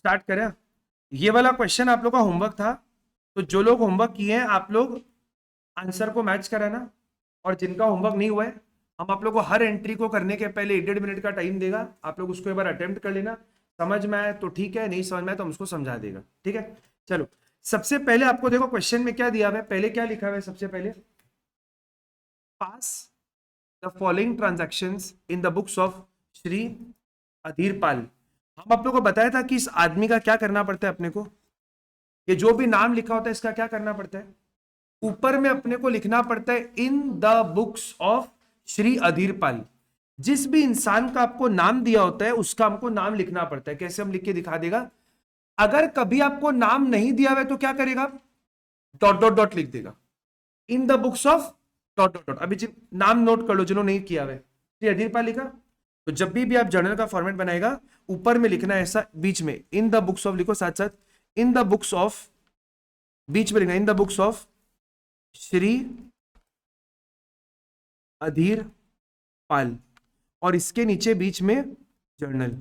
Start करें। ये वाला क्वेश्चन आप लोग का होमवर्क था, तो जो लोग होमवर्क किए हैं आप लोग आंसर को मैच कराना, और जिनका होमवर्क नहीं हुआ है हम आप लोग को हर एंट्री को करने के पहले 1.5 मिनट का टाइम देगा। आप लोग उसको एक बार अटेम्प्ट कर लेना, समझ में आए तो ठीक है, नहीं समझ में आए तो हम उसको समझा देगा। ठीक है, चलो सबसे पहले आपको देखो क्वेश्चन में क्या दिया हुआ है, पहले क्या लिखा हुआ है सबसे पहले, pass the following transactions in the books of Shri Adhir Pal. हम आप लोग को बताया था कि इस आदमी का क्या करना पड़ता है अपने को, ये जो भी नाम लिखा होता है इसका क्या करना पड़ता है, ऊपर में अपने को लिखना पड़ता है in the books of Shri Adhir Pal. जिस भी इंसान का आपको नाम दिया होता है उसका हमको नाम लिखना पड़ता है। कैसे हम लिख के दिखा देगा, अगर कभी आपको नाम नहीं दिया हुआ तो क्या करेगा, डॉट डॉट डॉट लिख देगा, इन the books of dot dot dot. अभी नाम नोट कर लो जिन्होंने नहीं किया हुआ, श्री अधीर पाल लिखा, तो जब भी आप जर्नल का फॉर्मेट बनाएगा ऊपर में लिखना है ऐसा, बीच में इन द बुक्स ऑफ लिखो, साथ साथ इन द बुक्स ऑफ, बीच में लिखना in the books of Shri Adhir Pal, और इसके नीचे बीच में जर्नल।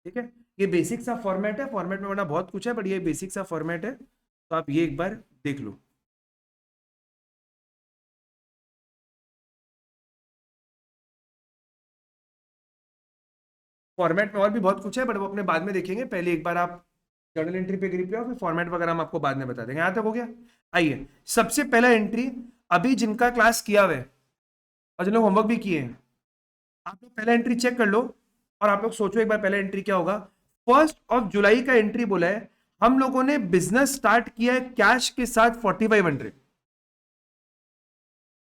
ठीक है, ये बेसिक सा फॉर्मेट है, फॉर्मेट में वरना बहुत कुछ है बट ये बेसिक सा फॉर्मेट है, तो आप ये एक बार देख लो। फॉर्मेट में और भी बहुत कुछ है बट वो अपने बाद में देखेंगे, पहले एक बार आप जर्नल एंट्री पे ग्रिप लो, फिर फॉर्मेट वगैरह हम आपको बाद में बता देंगे। यहां तक हो गया। आइए सबसे पहला एंट्री, अभी जिनका क्लास किया हुआ है और जिन लोग होमवर्क भी किए हैं, आप लोग पहला एंट्री चेक कर लो और आप लोग सोचो एक बार पहला एंट्री क्या होगा। 1 जुलाई का एंट्री बोला है, हम लोगों ने बिजनेस स्टार्ट किया है कैश के साथ 4500।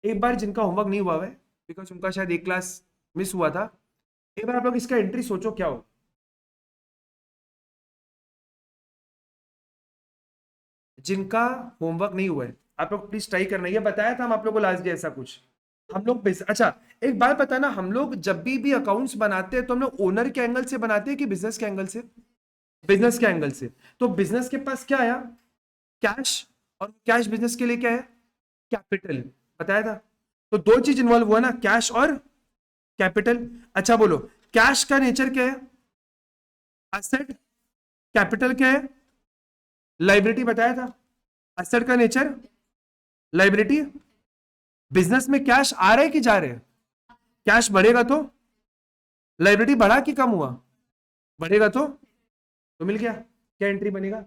एक बार जिनका होमवर्क नहीं हुआ है बिकॉज उनका शायद एक क्लास मिस हुआ था, एक बार आप लोग इसका एंट्री सोचो क्या हो। जिनका होमवर्क नहीं हुआ है आप लोग प्लीज ट्राई करना, ये बताया था हम आप लोग को लास्ट डे ऐसा कुछ। हम लोग अच्छा एक बात बताना, हम लोग जब भी अकाउंट्स बनाते हैं तो हम लोग ओनर के एंगल से बनाते हैं कि बिजनेस के एंगल से, बिजनेस के एंगल से। तो बिजनेस के पास क्या आया, कैश, और कैश बिजनेस के लिए क्या है, कैपिटल, बताया था। तो दो चीज इन्वॉल्व हुआ ना, कैश और कैपिटल। अच्छा बोलो, कैश का नेचर क्या है, एसेट, कैपिटल क्या है, लाइबिलिटी, बताया था। एसेट का नेचर लाइबिलिटी। बिजनेस में कैश आ रहा है कि जा रहे हैं, कैश बढ़ेगा तो लाइबिलिटी बढ़ा कि कम हुआ, बढ़ेगा तो मिल गया। क्या एंट्री बनेगा,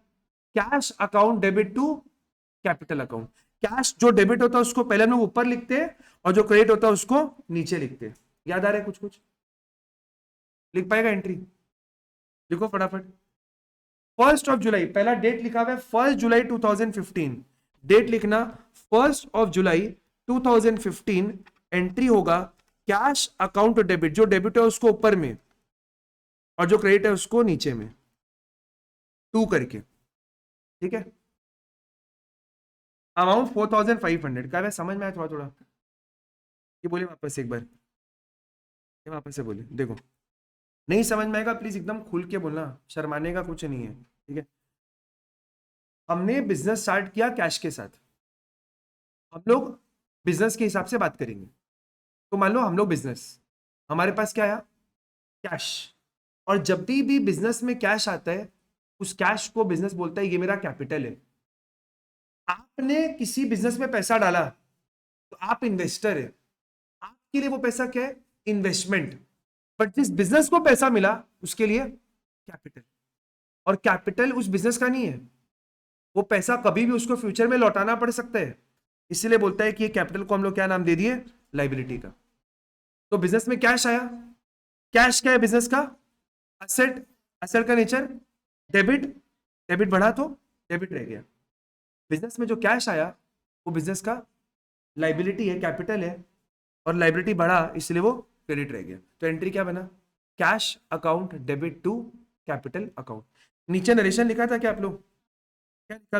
cash account debit to capital account. Cash जो डेबिट होता है उसको पहले हम लोग ऊपर लिखते हैं और जो क्रेडिट होता है उसको नीचे लिखते हैं। याद आ रहा है कुछ कुछ, लिख पाएगा एंट्री, लिखो फटाफट। 1 जुलाई पहला डेट लिखा हुआ है, 1 जुलाई 2015, डेट लिखना 1 जुलाई 2015। एंट्री होगा कैश अकाउंट डेबिट, जो डेबिट है उसको ऊपर में और जो क्रेडिट है उसको नीचे में, टू करके। ठीक है, अमाउंट 4500 का है, समझ में आया थोड़ा थोड़ा, ये बोले वापस एक बार, ये वापस से बोले देखो, नहीं समझ में आएगा प्लीज एकदम खुल के बोलना, शर्माने का कुछ नहीं है। ठीक है, हमने बिजनेस स्टार्ट किया कैश के साथ, हम लोग बिजनेस के हिसाब से बात करेंगे। तो मान लो हम लोग बिजनेस, हमारे पास क्या आया, कैश, और जब भी बिजनेस में कैश आता है उस कैश को बिजनेस बोलता है ये मेरा कैपिटल है। आपने किसी बिजनेस में पैसा डाला तो आप इन्वेस्टर है, आपके लिए वो पैसा क्या है, इन्वेस्टमेंट। बट जिस बिजनेस को पैसा मिला उसके लिए कैपिटल, और कैपिटल उस बिजनेस का नहीं है, वो पैसा कभी भी उसको फ्यूचर में लौटाना पड़ सकता है, इसीलिए बोलता है कि ये कैपिटल को हम लोग क्या नाम दे दिए, लाइबिलिटी का। तो बिजनेस में कैश आया, कैश क्या है बिजनेस का, असेट, असेट का नेचर डेबिट, डेबिट बढ़ा तो डेबिट रह गया। बिजनेस में जो कैश आया वो बिजनेस का लाइबिलिटी है, कैपिटल है, और लाइबिलिटी बढ़ा इसलिए वो क्रेडिट रह गया। तो एंट्री क्या बना, cash account debit to capital account. नीचे नरेशन लिखा था क्या आप लोग, क्या लिखा,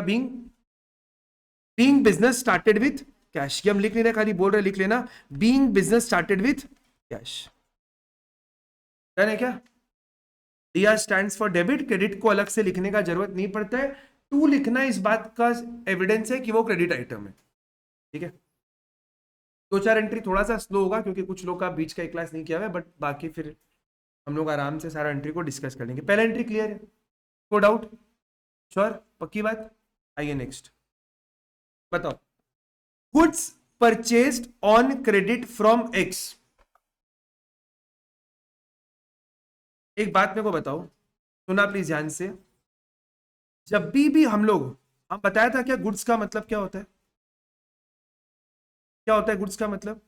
being business started with cash. ये हम लिख नहीं रहे, खाली बोल रहे, लिख लेना, being business started with cash. है क्या, D stands for debit, credit को अलग से लिखने का जरूरत नहीं पड़ता है, टू लिखना इस बात का एविडेंस है कि वो क्रेडिट आइटम है। ठीक है, दो चार एंट्री थोड़ा सा स्लो होगा क्योंकि कुछ लोग का बीच का एक क्लास नहीं किया हुआ है, बट बाकी फिर हम लोग आराम से सारा एंट्री को डिस्कस कर लेंगे। पहला एंट्री क्लियर है, नो डाउट, श्योर, पक्की बात। आइए नेक्स्ट बताओ, goods purchased on credit from x. एक बात मेरे को बताओ, सुना प्लीज ध्यान से, जब भी हम बताया था क्या गुड्स का मतलब क्या होता है, क्या होता है गुड्स का मतलब,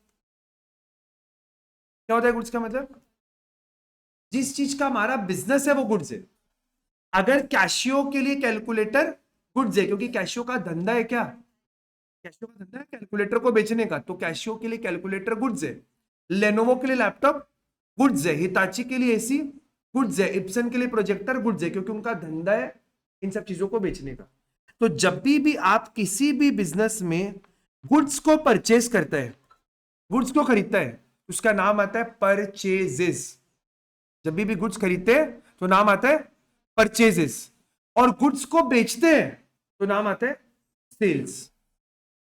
क्या होता है गुड्स का मतलब, जिस चीज का हमारा बिजनेस है वो गुड्स है। अगर कैशियो के लिए कैलकुलेटर गुड्स है, क्योंकि कैशियो का धंधा है क्या, कैशियो का धंधा है कैलकुलेटर को बेचने का, तो कैशियो के लिए कैलकुलेटर गुड्स है। लेनोवो के लिए लैपटॉप गुड्स है, हिताची के लिए एसी गुड्स है, इप्सन के लिए प्रोजेक्टर गुड्स है, क्योंकि उनका धंधा है इन सब चीजों को बेचने का। तो जब भी आप किसी भी बिजनेस में गुड्स को परचेज करता है, गुड्स को खरीदता है, उसका नाम आता है परचेजेस। जब भी गुड्स खरीदते हैं तो नाम आता है परचेजेस, और गुड्स को बेचते हैं तो नाम आता है सेल्स।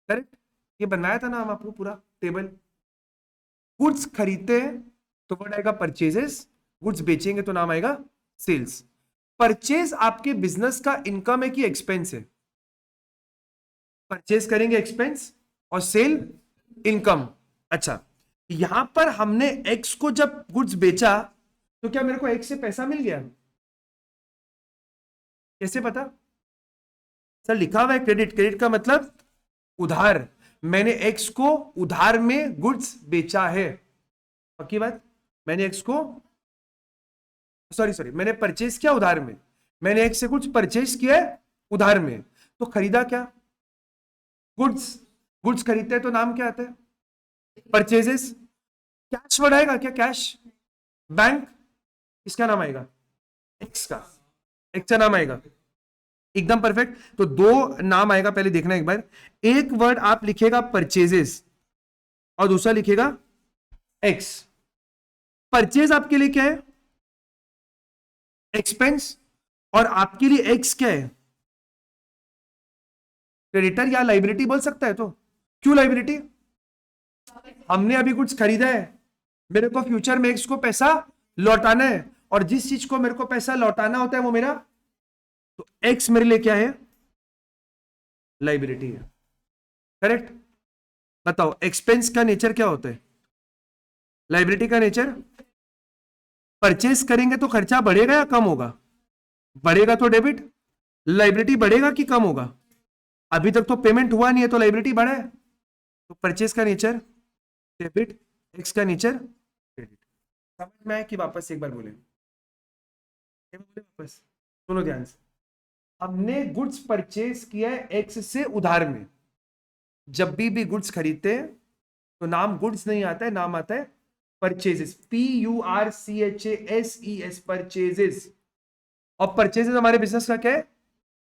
करेक्ट, ये बनाया था ना हम आपको पूरा टेबल। गुड्स खरीदते हैं तो वर्ड आएगा परचेजेस, गुड्स बेचेंगे तो नाम आएगा सेल्स। परचेज आपके बिजनेस का इनकम है कि एक्सपेंस है, परचेज करेंगे एक्सपेंस और सेल इनकम। अच्छा, यहां पर हमने एक्स को जब गुड्स बेचा तो क्या मेरे को एक्स से पैसा मिल गया, कैसे पता, सर लिखा हुआ है क्रेडिट, क्रेडिट का मतलब उधार, मैंने एक्स को उधार में गुड्स बेचा है, पक्की बात। मैंने एक्स को सॉरी मैंने परचेज किया उधार में, मैंने एक्स से कुछ परचेज किया है उधार में, तो खरीदा क्या, गुड्स। गुड्स खरीदते हैं तो नाम क्या आता है परचेजेस। कैश वर्ड आएगा क्या, कैश, बैंक, इसका नाम आएगा एक्स का, एक्स का नाम आएगा, एकदम परफेक्ट। तो दो नाम आएगा, पहले देखना एक बार, एक वर्ड आप लिखेगा परचेजेस और दूसरा लिखेगा एक्स। परचेज आपके लिए क्या है, एक्सपेंस, और आपके लिए एक्स क्या है, क्रेडिटर या लाइबिलिटी बोल सकता है। तो क्यों लाइबिलिटी, हमने अभी कुछ खरीदा है, मेरे को फ्यूचर में एक्स को पैसा लौटाना है, और जिस चीज को मेरे को पैसा लौटाना होता है वो मेरा, तो एक्स मेरे लिए क्या है, लाइबिलिटी है। करेक्ट, बताओ एक्सपेंस का नेचर क्या होता है, लाइबिलिटी का नेचर, परचेस करेंगे तो खर्चा बढ़ेगा या कम होगा, बढ़ेगा तो डेबिट, लाइबिलिटी बढ़ेगा कि कम होगा, अभी तक तो पेमेंट हुआ नहीं है तो लाइबिलिटी बढ़ा है, तो परचेस का नेचर डेबिट, एक्स का नेचर क्रेडिट। समझ में आया कि वापस एक बार बोले, वापस सुनो ध्यान से, हमने गुड्स परचेज किया है एक्स से उधार में, जब भी गुड्स खरीदते हैं तो नाम गुड्स नहीं आता है, नाम आता है परचेजेस, PURCHASES, परचेजेस। और परचेजेस हमारे बिजनेस का क्या है,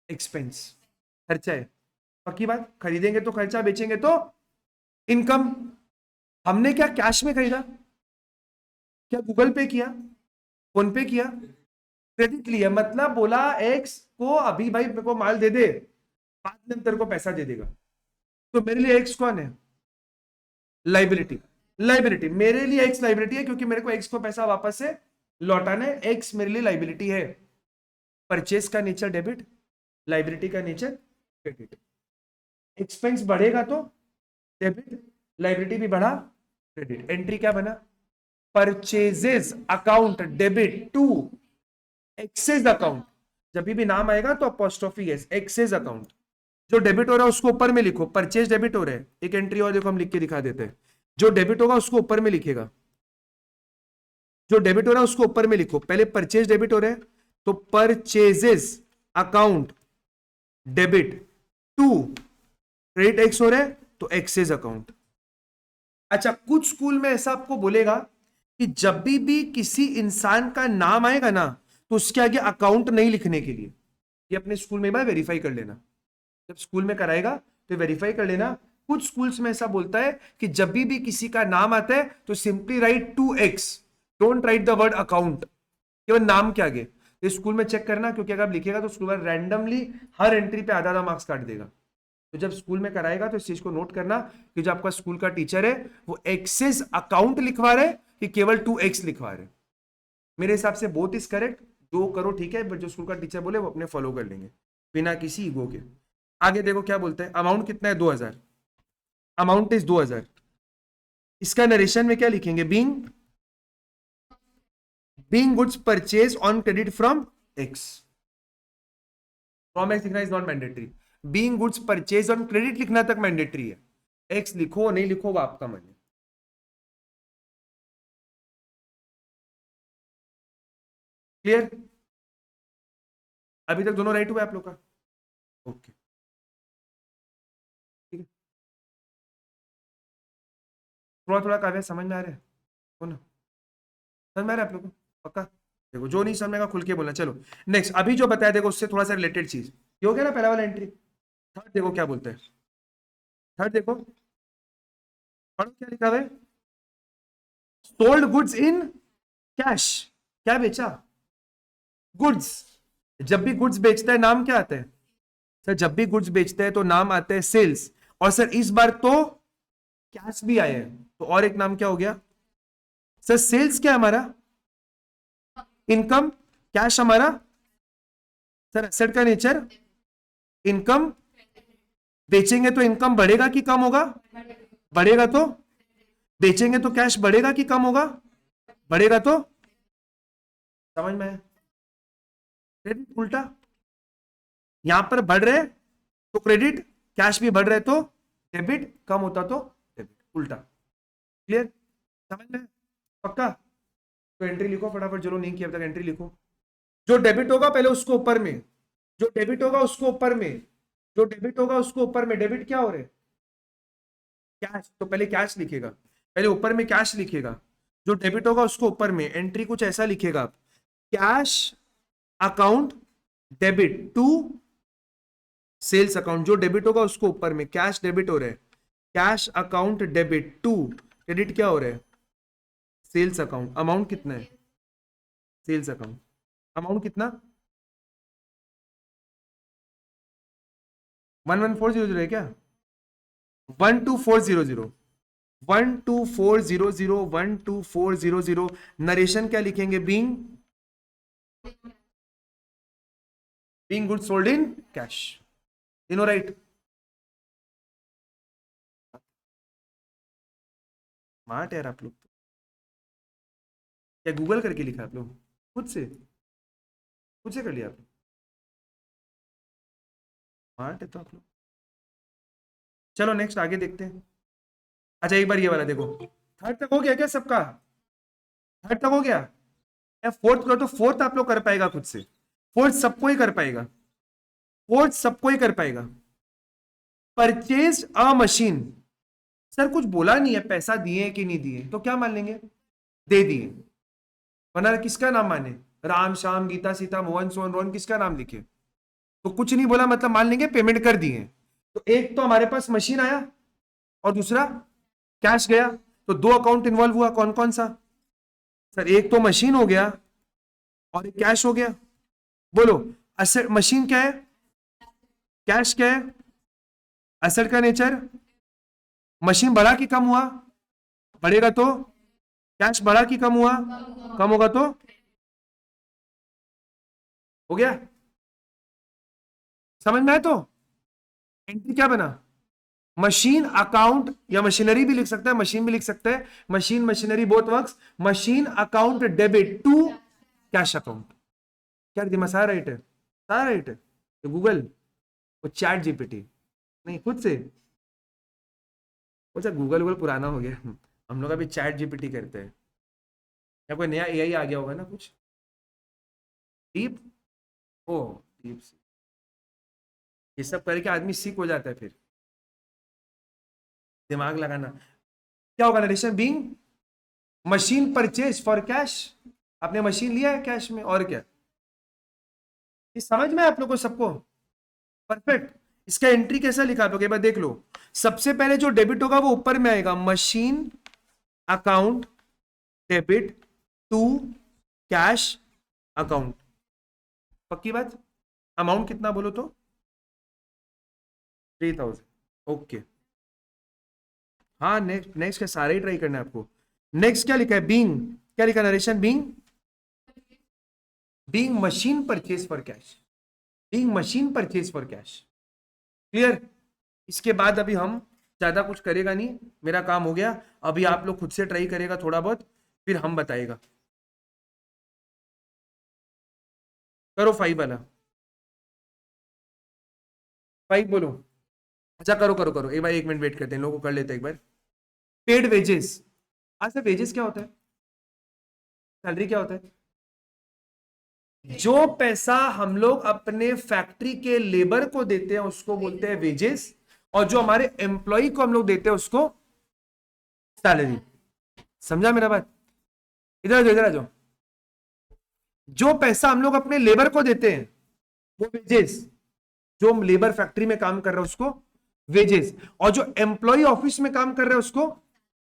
एक्सपेंस, खर्चा है, पक्की बात। खरीदेंगे तो खर्चा, बेचेंगे तो इनकम। हमने क्या कैश में खरीदा, क्या गूगल पे किया, फोन पे किया, क्रेडिट लिया, मतलब बोला एक्स को अभी भाई मेरे को माल दे दे, बाद में तेरे को पैसा दे देगा, तो मेरे लिए एक्स कौन है, लाइबिलिटी, लाइबिलिटी मेरे लिए एक्स लाइबिलिटी है, क्योंकि मेरे को एक्स को पैसा वापस से लौटाना है, एक्स मेरे लिए लाइबिलिटी है। परचेस का नेचर डेबिट, लाइबिलिटी का नेचर क्रेडिट। एक्सपेंस बढ़ेगा तो डेबिट, लाइबिलिटी भी बढ़ा क्रेडिट। एंट्री क्या बना, purchases account debit to X's account, जब भी नाम आएगा तो अपोस्ट्रोफी एस, एक्सेस अकाउंट। जो डेबिट हो रहा है उसको ऊपर में लिखो, परचेज डेबिट हो रहा है, एक एंट्री और देखो हम लिख के दिखा देते हैं, जो डेबिट होगा उसको ऊपर में लिखेगा, जो डेबिट हो रहा है उसको ऊपर में लिखो, पहले परचेज डेबिट हो रहा है तो purchases account debit to credit X हो रहा है तो एक्सेस अकाउंट। अच्छा, कुछ स्कूल में ऐसा आपको बोलेगा कि जब भी किसी इंसान का नाम आएगा ना तो उसके आगे अकाउंट नहीं लिखने के लिए, ये अपने स्कूल में बार वेरीफाई कर लेना, जब स्कूल में कराएगा तो वेरीफाई कर लेना। कुछ स्कूल्स में ऐसा बोलता है कि जब भी किसी का नाम आता है तो simply write 2x, don't write the word account, केवल नाम के आगे। तो स्कूल में चेक करना, क्योंकि अगर आप लिखेगा तो स्कूल रैंडमली हर एंट्री पे आधा आधा मार्क्स काट देगा। तो जब स्कूल में कराएगा तो इस चीज को नोट करना कि जो आपका स्कूल का टीचर है वो एक्सेस अकाउंट लिखवा रहे कि केवल 2x लिखवा रहे। मेरे हिसाब से बोथ इज करेक्ट, जो करो ठीक है, बट जो स्कूल का टीचर बोले वो अपने फॉलो कर लेंगे बिना किसी ईगो के। आगे देखो क्या बोलते हैं, अमाउंट कितना है 2000, अमाउंट इज 2000। इसका नरेशन में क्या लिखेंगे, being goods purchase on credit from X. From X लिखना is not mandatory, being goods purchase on credit लिखना तक मैंडेटरी है। एक्स लिखो नहीं लिखो वो आपका मन है। क्लियर? अभी तक दोनों राइट हुआ आप लोग का? ओके ठीक है, थोड़ा थोड़ा काव्य समझ में आ रहा है, हो ना? समझ में आ रहा है आप लोग को पक्का? देखो जो नहीं समझेगा खुल के बोलना। चलो नेक्स्ट, अभी जो बताया देखो उससे थोड़ा सा रिलेटेड चीज ये हो गया ना, पहला वाला एंट्री। थर्ड देखो क्या बोलते हैं, थर्ड देखो, पढ़ो क्या लिखा हुआ है, सोल्ड गुड्स इन कैश। क्या बेचा? गुड्स। जब भी गुड्स बेचता है नाम क्या आता है सर? जब भी गुड्स बेचते हैं तो नाम आते हैं सेल्स। और सर इस बार तो कैश भी आए हैं, तो और एक नाम क्या हो गया सर? सेल्स क्या है हमारा? इनकम। कैश हमारा सर एसेट का नेचर इनकम। बेचेंगे तो इनकम बढ़ेगा कि कम होगा? बढ़ेगा। तो बेचेंगे तो कैश बढ़ेगा कि कम होगा? बढ़ेगा। तो समझ में है? क्रेडिट उल्टा, यहां पर बढ़ रहे तो क्रेडिट, कैश भी बढ़ रहे तो डेबिट, कम होता तो डेबिट, उल्टा। क्लियर? समझ में? पक्का? तो एंट्री लिखो फटाफट, चलो नहीं किया अब तक एंट्री लिखो। जो डेबिट होगा पहले उसको ऊपर में, जो डेबिट होगा उसको ऊपर में, जो डेबिट होगा उसको ऊपर में। डेबिट क्या हो रहे? कैश, तो पहले कैश लिखेगा, पहले ऊपर में कैश लिखेगा। जो डेबिट होगा उसको ऊपर में। एंट्री कुछ ऐसा लिखेगा आप, cash account debit to sales account. जो डेबिट होगा उसको ऊपर में, कैश डेबिट हो रहा है, cash account debit to credit क्या हो रहा है? Sales account. अमाउंट कितना है? सेल्स अकाउंट अमाउंट कितना? 11400 है क्या? 12400, 12400, 12400। नरेशन क्या लिखेंगे? Being good sold in cash. तीनों राइट? स्मार्ट यार आप लोग तो। क्या गूगल करके लिखा आप लोग? खुद से कर लिया आप लोग? स्मार्ट है तो आप लोग। चलो नेक्स्ट आगे देखते हैं। अच्छा एक बार ये वाला देखो, थर्ड तक हो गया क्या सबका? थर्ड तक हो गया या फोर्थ करो? तो फोर्थ आप लोग कर पाएगा खुद से, फोर्थ सबको ही कर पाएगा, फोर्थ सबको ही कर पाएगा। Purchase a machine. सर कुछ बोला नहीं है, पैसा दिए कि नहीं दिए, तो क्या मान लेंगे? दे दिए। वरना किसका नाम माने? राम श्याम गीता सीता मोहन सोहन रोहन, किसका नाम लिखे? तो कुछ नहीं बोला मतलब मान लेंगे पेमेंट कर दिए। तो एक तो हमारे पास मशीन आया और दूसरा कैश गया, तो दो अकाउंट इन्वॉल्व हुआ। कौन कौन सा सर? एक तो मशीन हो गया और एक कैश हो गया। बोलो, असेट मशीन क्या है, कैश क्या है? एसेट का नेचर। मशीन बढ़ा कि कम हुआ? बढ़ेगा तो। कैश बढ़ा कि कम हुआ? कम होगा तो। हो गया? समझ में आए? तो एंट्री क्या बना? मशीन अकाउंट, या मशीनरी भी लिख सकता है, मशीन भी लिख सकते हैं, machine machinery both works. Machine account debit to cash account. क्या दिमाग सारा राइट है? सारा राइट है। तो गूगल, वो चैट जीपीटी, नहीं खुद से। अच्छा गूगल गूगल पुराना हो गया, हम लोग अभी चैट जीपीटी करते हैं। या कोई नया एआई आ गया होगा ना कुछ, डीप। ओ डीप सी। ये सब करके आदमी सीख हो जाता है फिर, दिमाग लगाना। क्या होगा narration? Being machine purchase for cash. आपने मशीन लिया है कैश में, और क्या? ये समझ में आप लोग को सबको? परफेक्ट। इसका एंट्री कैसा लिखा आप लोग एक बार देख लो। सबसे पहले जो डेबिट होगा वो ऊपर में आएगा, machine account debit to cash account. पक्की बात? अमाउंट कितना बोलो तो? 3000। ओके। हाँ नेक्स्ट, नेक्स्ट का सारे ही ट्राई करना है आपको। नेक्स्ट क्या लिखा है? बीइंग, क्या लिखा narration? Being being machine purchase for cash, being machine purchase for cash. Clear? इसके बाद अभी हम ज्यादा कुछ करेगा नहीं, मेरा काम हो गया। अभी आप लोग खुद से ट्राई करेगा थोड़ा बहुत, फिर हम बताएगा। करो 5 वाला, 5 बोलो। अच्छा करो करो करो, एक बार 1 मिनट वेट करते हैं, लोगों को कर लेते हैं एक बार। पेड वेजेस, अच्छा वेजेस क्या होता है, सैलरी क्या होता है? जो पैसा हम लोग अपने फैक्ट्री के लेबर को देते हैं उसको बोलते हैं वेजेस, और जो हमारे एम्प्लॉय को हम लोग देते हैं उसको सैलरी। समझा मेरा बात? इधर आ जाओ, इधर आ जाओ। जो पैसा हम लोग अपने लेबर को देते हैं वो वेजेस, जो लेबर फैक्ट्री में काम कर रहा है उसको वेजेस, और जो एम्प्लॉय ऑफिस में काम कर रहा है उसको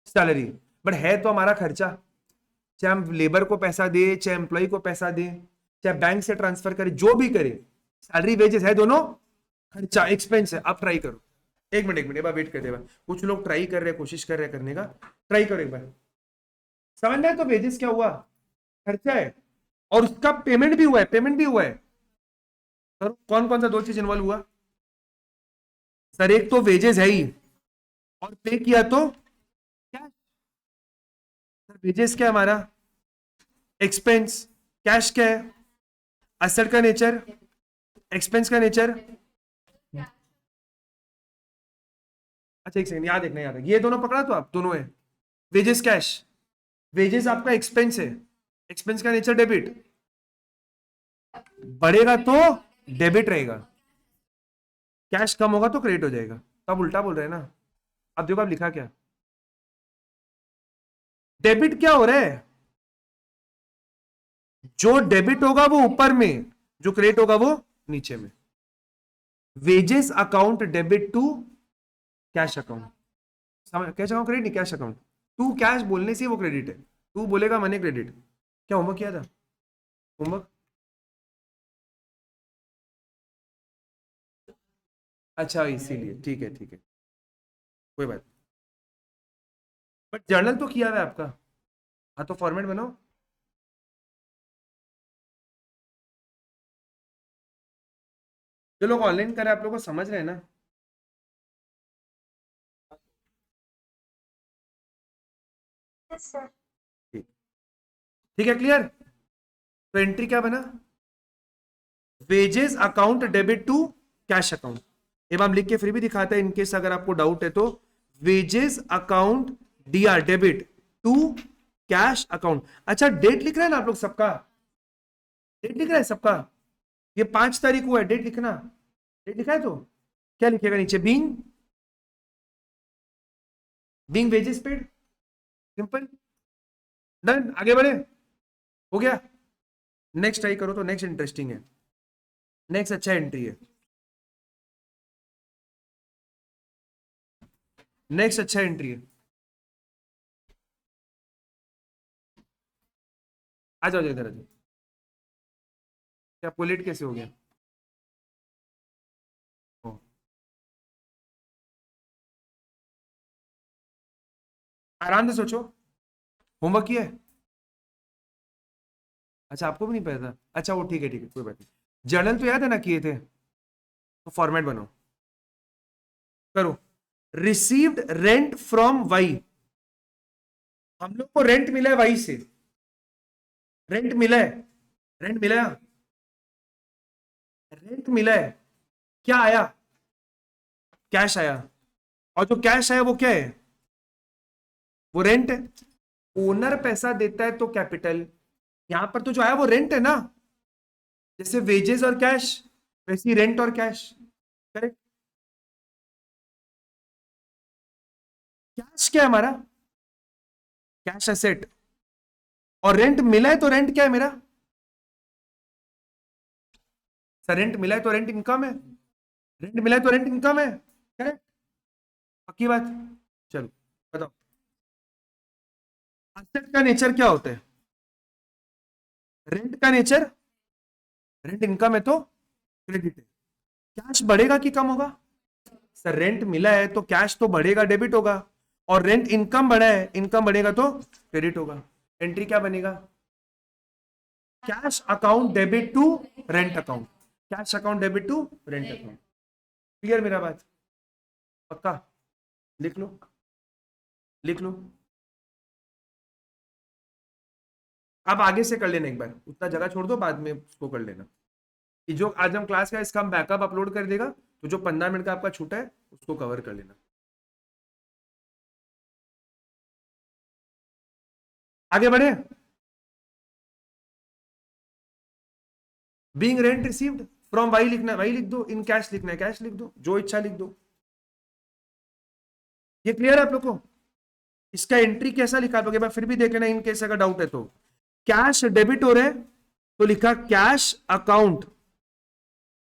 सैलरी। बट है तो हमारा खर्चा, चाहे हम लेबर को पैसा दे, चाहे एम्प्लॉय को पैसा दे, चाहे बैंक से ट्रांसफर करे, जो भी करे, सैलरी वेजेस है, दोनों खर्चा, एक्सपेंस है। आप ट्राई करो, 1 मिनट 1 मिनट, एक बार वेट कर दे। कुछ लोग ट्राई कर रहे हैं, कोशिश कर रहे हैं करने का, ट्राई करो एक बार। समझ में? तो वेजेस क्या हुआ? खर्चा है, और उसका पेमेंट भी हुआ है, पेमेंट भी हुआ है। सर कौन कौन सा 2 चीज इन्वॉल्व हुआ? सर एक तो वेजेस है ही, और पे किया तो क्या? सर वेजेस क्या है हमारा? एक्सपेंस। कैश क्या है? एसेट का नेचर। एक्सपेंस का नेचर। अच्छा एक सेकंड, याद देखना, याद है ये दोनों पकड़ा तो आप दोनों है। वेजेस कैश, वेजेस आपका एक्सपेंस है, एक्सपेंस का नेचर डेबिट, बढ़ेगा तो डेबिट रहेगा, कैश कम होगा तो क्रेडिट हो जाएगा। तो आप उल्टा बोल रहे हैं ना। अब देखो आप लिखा क्या, डेबिट क्या हो रहा है? जो डेबिट होगा वो ऊपर में, जो क्रेडिट होगा वो नीचे में। Wages account debit to cash account. समझ? कैश अकाउंट क्रेडिट नहीं, कैश अकाउंट। टू कैश बोलने से वो क्रेडिट है, टू बोलेगा मनी क्रेडिट। क्या होमवर्क किया था? होमवर्क? अच्छा इसीलिए, ठीक है ठीक है, कोई बात। बट जर्नल तो किया हुआ है आपका। हाँ तो फॉर्मेट बनाओ। जो लोग ऑनलाइन कर रहे हैं आप लोग को समझ रहे हैं ना? ठीक, ठीक है, क्लियर? तो एंट्री क्या बना? Wages account debit to cash account. अब हम लिख के फिर भी दिखाते हैं इनकेस अगर आपको डाउट है तो। Wages account DR debit to cash account. अच्छा डेट लिख रहे हैं ना आप लोग सबका? डेट लिख रहा है सबका? ये 5 तारीख हुआ है, डेट लिखना। डेट लिखा है तो क्या लिखेगा नीचे? Being wages paid. Simple, done, आगे बढ़े। हो गया? नेक्स्ट ट्राई करो, तो नेक्स्ट इंटरेस्टिंग है, नेक्स्ट अच्छा एंट्री है, नेक्स्ट अच्छा एंट्री है। आ जाओ इधर, आ जाओ। क्या पोलेट कैसे हो गया? ओ, आराम से सोचो। होमवर्क किया है? अच्छा आपको भी नहीं पता था? अच्छा वो ठीक है कोई बात नहीं। जर्नल तो याद है ना किए थे? तो फॉर्मेट बनाओ, करो। रिसीव्ड रेंट फ्रॉम वाई, हम लोग को रेंट मिला है वाई से, रेंट मिला है, रेंट मिला है, रेंट मिला है। क्या आया? कैश आया, और जो कैश आया वो क्या है? वो रेंट है। ओनर पैसा देता है तो कैपिटल, यहां पर तो जो आया वो रेंट है ना, जैसे वेजेस और कैश, वैसी रेंट और कैश। करेक्ट? कैश क्या है हमारा? कैश एसेट, और रेंट मिला है तो रेंट क्या है मेरा? सर रेंट मिला है तो रेंट इनकम है, रेंट मिला है तो रेंट इनकम है। करेक्ट? पक्की बात? चलो बताओ, एसेट का नेचर क्या होता है? रेंट का नेचर, रेंट इनकम है तो क्रेडिट है। कैश बढ़ेगा कि कम होगा? सर रेंट मिला है तो कैश तो बढ़ेगा, डेबिट होगा, और रेंट इनकम बढ़ा है, इनकम बढ़ेगा तो क्रेडिट होगा। एंट्री क्या बनेगा? Cash account debit to rent account, cash account debit to rent account. Clear मेरा बात? पक्का? लिख लो, लिख लो। आप आगे से कर लेना, एक बार उतना जगह छोड़ दो, बाद में उसको कर लेना। कि जो आज हम क्लास का इसका हम बैकअप अपलोड कर देगा, तो जो 15 मिनट का आपका छूटा है उसको कवर कर लेना। आगे बढ़े। Being rent received from Y लिखना है, वाई लिख दो, इन कैश लिखना है कैश लिख दो, जो इच्छा लिख दो। ये क्लियर है आप लोग को? इसका एंट्री कैसा लिखा आप लोग फिर भी देख लेना, इन केस अगर डाउट है तो। कैश डेबिट हो रहे तो लिखा कैश अकाउंट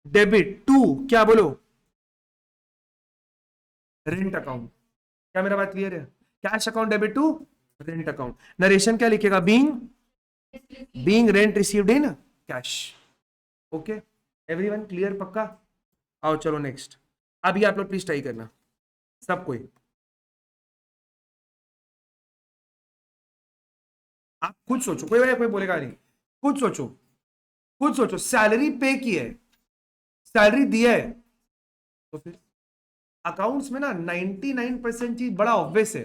डेबिट टू, क्या बोलो, रेंट अकाउंट। क्या मेरा बात क्लियर है? Cash account debit to rent account. Narration क्या लिखेगा? Being, being rent received in cash. Okay everyone, clear? पक्का? आओ चलो नेक्स्ट। अभी आप लोग प्लीज ट्राई करना, सब कोई। आप खुद सोचो, कोई बोलेगा नहीं, खुद सोचो, खुद सोचो। सैलरी पे की है, सैलरी दिया है, तो फिर अकाउंट्स में ना 99% चीज बड़ा ऑब्वियस है।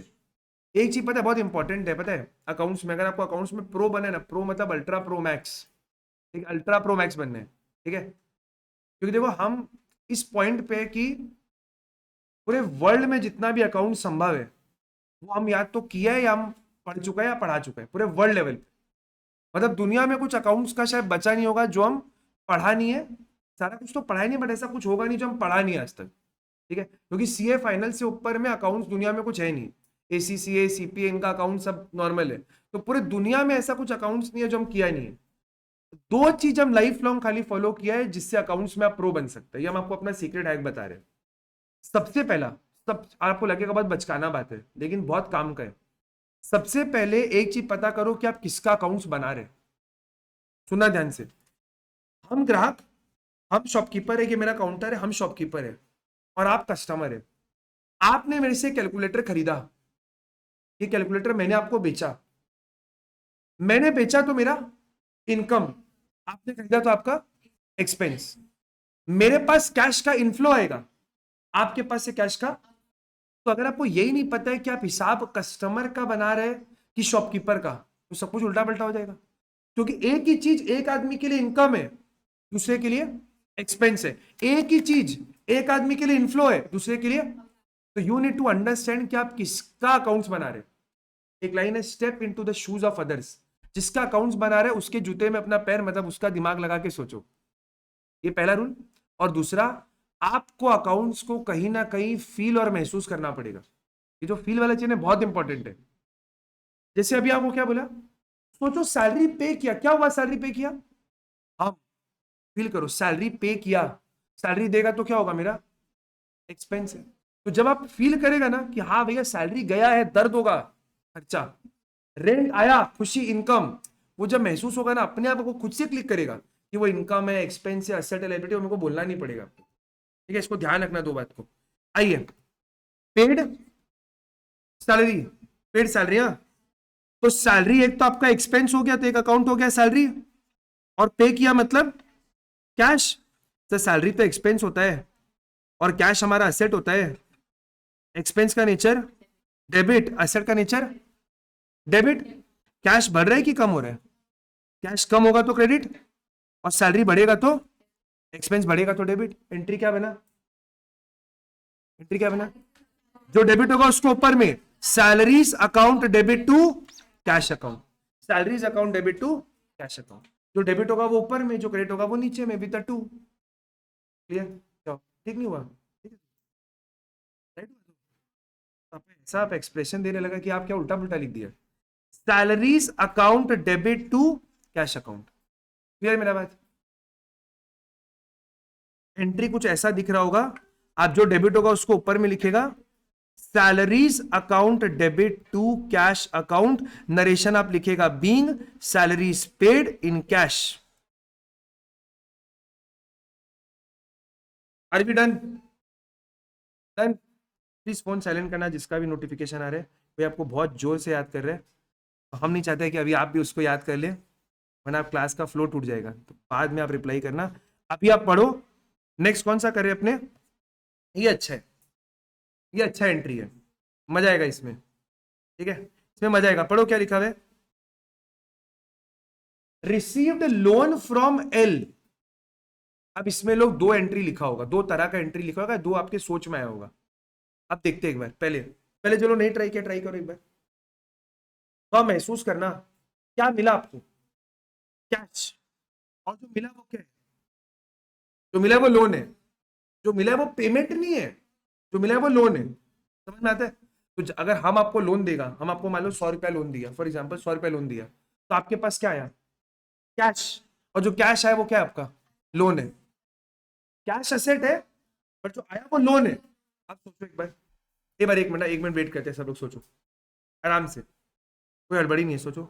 एक चीज पता है, बहुत इंपॉर्टेंट है, पता है अकाउंट्स में, अगर आपको अकाउंट्स में प्रो बने ना, प्रो मतलब अल्ट्रा प्रो मैक्स, ठीक है, अल्ट्रा प्रो मैक्स बनने हैं, ठीक है। क्योंकि देखो हम इस पॉइंट पे कि पूरे वर्ल्ड में जितना भी अकाउंट संभव है वो हम या तो किया है या हम पढ़ चुका है या पढ़ा चुका है, पूरे वर्ल्ड लेवल पे। मतलब दुनिया में कुछ अकाउंट्स का शायद बचा नहीं होगा जो हम पढ़ा नहीं है। सारा कुछ तो पढ़ा ही नहीं, बट ऐसा कुछ होगा नहीं जो हम पढ़ा नहीं आज तक, ठीक है। क्योंकि सीए फाइनल से ऊपर में अकाउंट्स दुनिया में कुछ है नहीं। एसीसीए सीपीए इनका अकाउंट सब नॉर्मल है, तो पूरे दुनिया में ऐसा कुछ अकाउंट्स नहीं है जो हम किया नहीं है। दो चीज हम लाइफ लॉन्ग खाली फॉलो किया है जिससे अकाउंट्स में आप प्रो बन सकते हैं, ये हम आपको अपना सीक्रेट हैक बता रहे हैं। सबसे पहला, सब आपको लगेगा बहुत बचकाना बात है लेकिन बहुत काम का है। सबसे पहले एक चीज पता करो कि आप किसका अकाउंट्स बना रहे हैं। सुनना ध्यान से। हम ग्राहक, हम शॉपकीपर है, कि मेरा काउंटर है, हम शॉपकीपर है और आप कस्टमर है। आपने मेरे से कैलकुलेटर खरीदा, ये कैलकुलेटर मैंने आपको बेचा, मैंने बेचा तो मेरा इनकम, आपने खरीदा तो आपका एक्सपेंस। मेरे पास कैश का इनफ्लो आएगा, आपके पास से कैश का। तो अगर आपको यही नहीं पता है कि आप हिसाब कस्टमर का बना रहे कि शॉपकीपर का, तो सब कुछ उल्टा पल्टा हो जाएगा। क्योंकि एक ही चीज एक आदमी के लिए इनकम है, दूसरे के लिए एक्सपेंस है। एक ही चीज एक आदमी के लिए इनफ्लो है, दूसरे के लिए। तो यू नीड टू अंडरस्टैंड कि आप किसका अकाउंट्स बना रहे। एक लाइन है, step into the shoes of others. जिसका अकाउंट्स बना रहे उसके जूते में अपना पैर, मतलब उसका दिमाग लगा के सोचो। ये पहला रूल। और दूसरा, आपको अकाउंट्स को कहीं ना कहीं फील और महसूस करना पड़ेगा। ये जो फील वाला चीज है बहुत इंपॉर्टेंट है। जैसे अभी आपको क्या बोला, सोचो सैलरी पे किया, क्या हुआ सैलरी पे किया, हाँ फील करो सैलरी पे किया। सैलरी देगा तो क्या होगा, मेरा एक्सपेंस है। तो जब आप फील करेगा ना कि हाँ भैया सैलरी गया है, दर्द होगा, खर्चा। रेंट आया, खुशी, इनकम। वो जब महसूस होगा ना, अपने आप को खुद से क्लिक करेगा कि वो इनकम है, एक्सपेंस है, एसेट है, लायबिलिटी, मेरे को बोलना नहीं पड़ेगा। ठीक है, इसको ध्यान रखना दो बात को। आइए, पेड सैलरी, पेड सैलरी, हाँ। तो सैलरी एक तो आपका एक्सपेंस हो गया, तो एक अकाउंट हो गया सैलरी, और पे किया मतलब कैश। तो सैलरी तो एक्सपेंस होता है और कैश हमारा असेट होता है। एक्सपेंस का नेचर डेबिट, असेट का नेचर डेबिट। कैश बढ़ रहा है कि कम हो रहा है? कैश कम होगा तो क्रेडिट, और सैलरी बढ़ेगा तो एक्सपेंस बढ़ेगा तो डेबिट। एंट्री क्या बना, एंट्री क्या बना, जो डेबिट होगा उसको ऊपर में salaries account debit to cash account, salaries account debit to cash account. जो डेबिट होगा वो ऊपर में, जो क्रेडिट होगा वो नीचे में, विद द टू। क्लियर? ठीक नहीं हुआ? ठीक है, ऐसा आप एक्सप्रेशन देने लगा कि आप क्या उल्टा पुल्टा लिख दिया। Salaries account debit to cash account. Clear मेरा बात? एंट्री कुछ ऐसा दिख रहा होगा, आप जो डेबिट होगा उसको ऊपर में लिखेगा salaries account debit to cash account. Narration आप लिखेगा being salaries paid in cash. Are be done? Done? Please phone silent करना जिसका भी नोटिफिकेशन आ रहा है, कोई आपको बहुत जोर से याद कर रहे हैं। हम नहीं चाहते कि अभी आप भी उसको याद कर ले। वरना आप क्लास का फ्लो टूट जाएगा, तो बाद में आप रिप्लाई करना, अभी आप पढ़ो। नेक्स्ट कौन सा करें अपने, ये अच्छा है, ये अच्छा एंट्री है, मजा आएगा इसमें, ठीक है, इसमें मजा आएगा। पढ़ो क्या लिखा हुआ है, रिसीव्ड लोन फ्रॉम एल। अब इसमें लोग दो एंट्री लिखा होगा, दो तरह का एंट्री लिखा होगा, दो आपके सोच में आया होगा। अब देखते हैं एक बार, पहले पहले चलो नहीं ट्राई किया, ट्राई करो एक बार, तो महसूस करना क्या मिला आपको, कैश, और जो मिला वो क्या है, जो मिला वो लोन है, जो मिला है वो पेमेंट नहीं है, जो मिला है वो लोन है, समझ में आता है। तो अगर हम आपको लोन देगा, हम आपको मान लो 100 रुपया लोन दिया, फॉर एग्जाम्पल 100 रुपया लोन दिया, तो आपके पास क्या आया, कैश, और जो कैश आया वो क्या है आपका, लोन है। कैश एसेट है, पर जो आया वो लोन है। आप सोचो एक बार, एक बार, एक मिनट वेट करते हैं सब लोग, सोचो आराम से, कोई हड़बड़ी नहीं है, सोचो।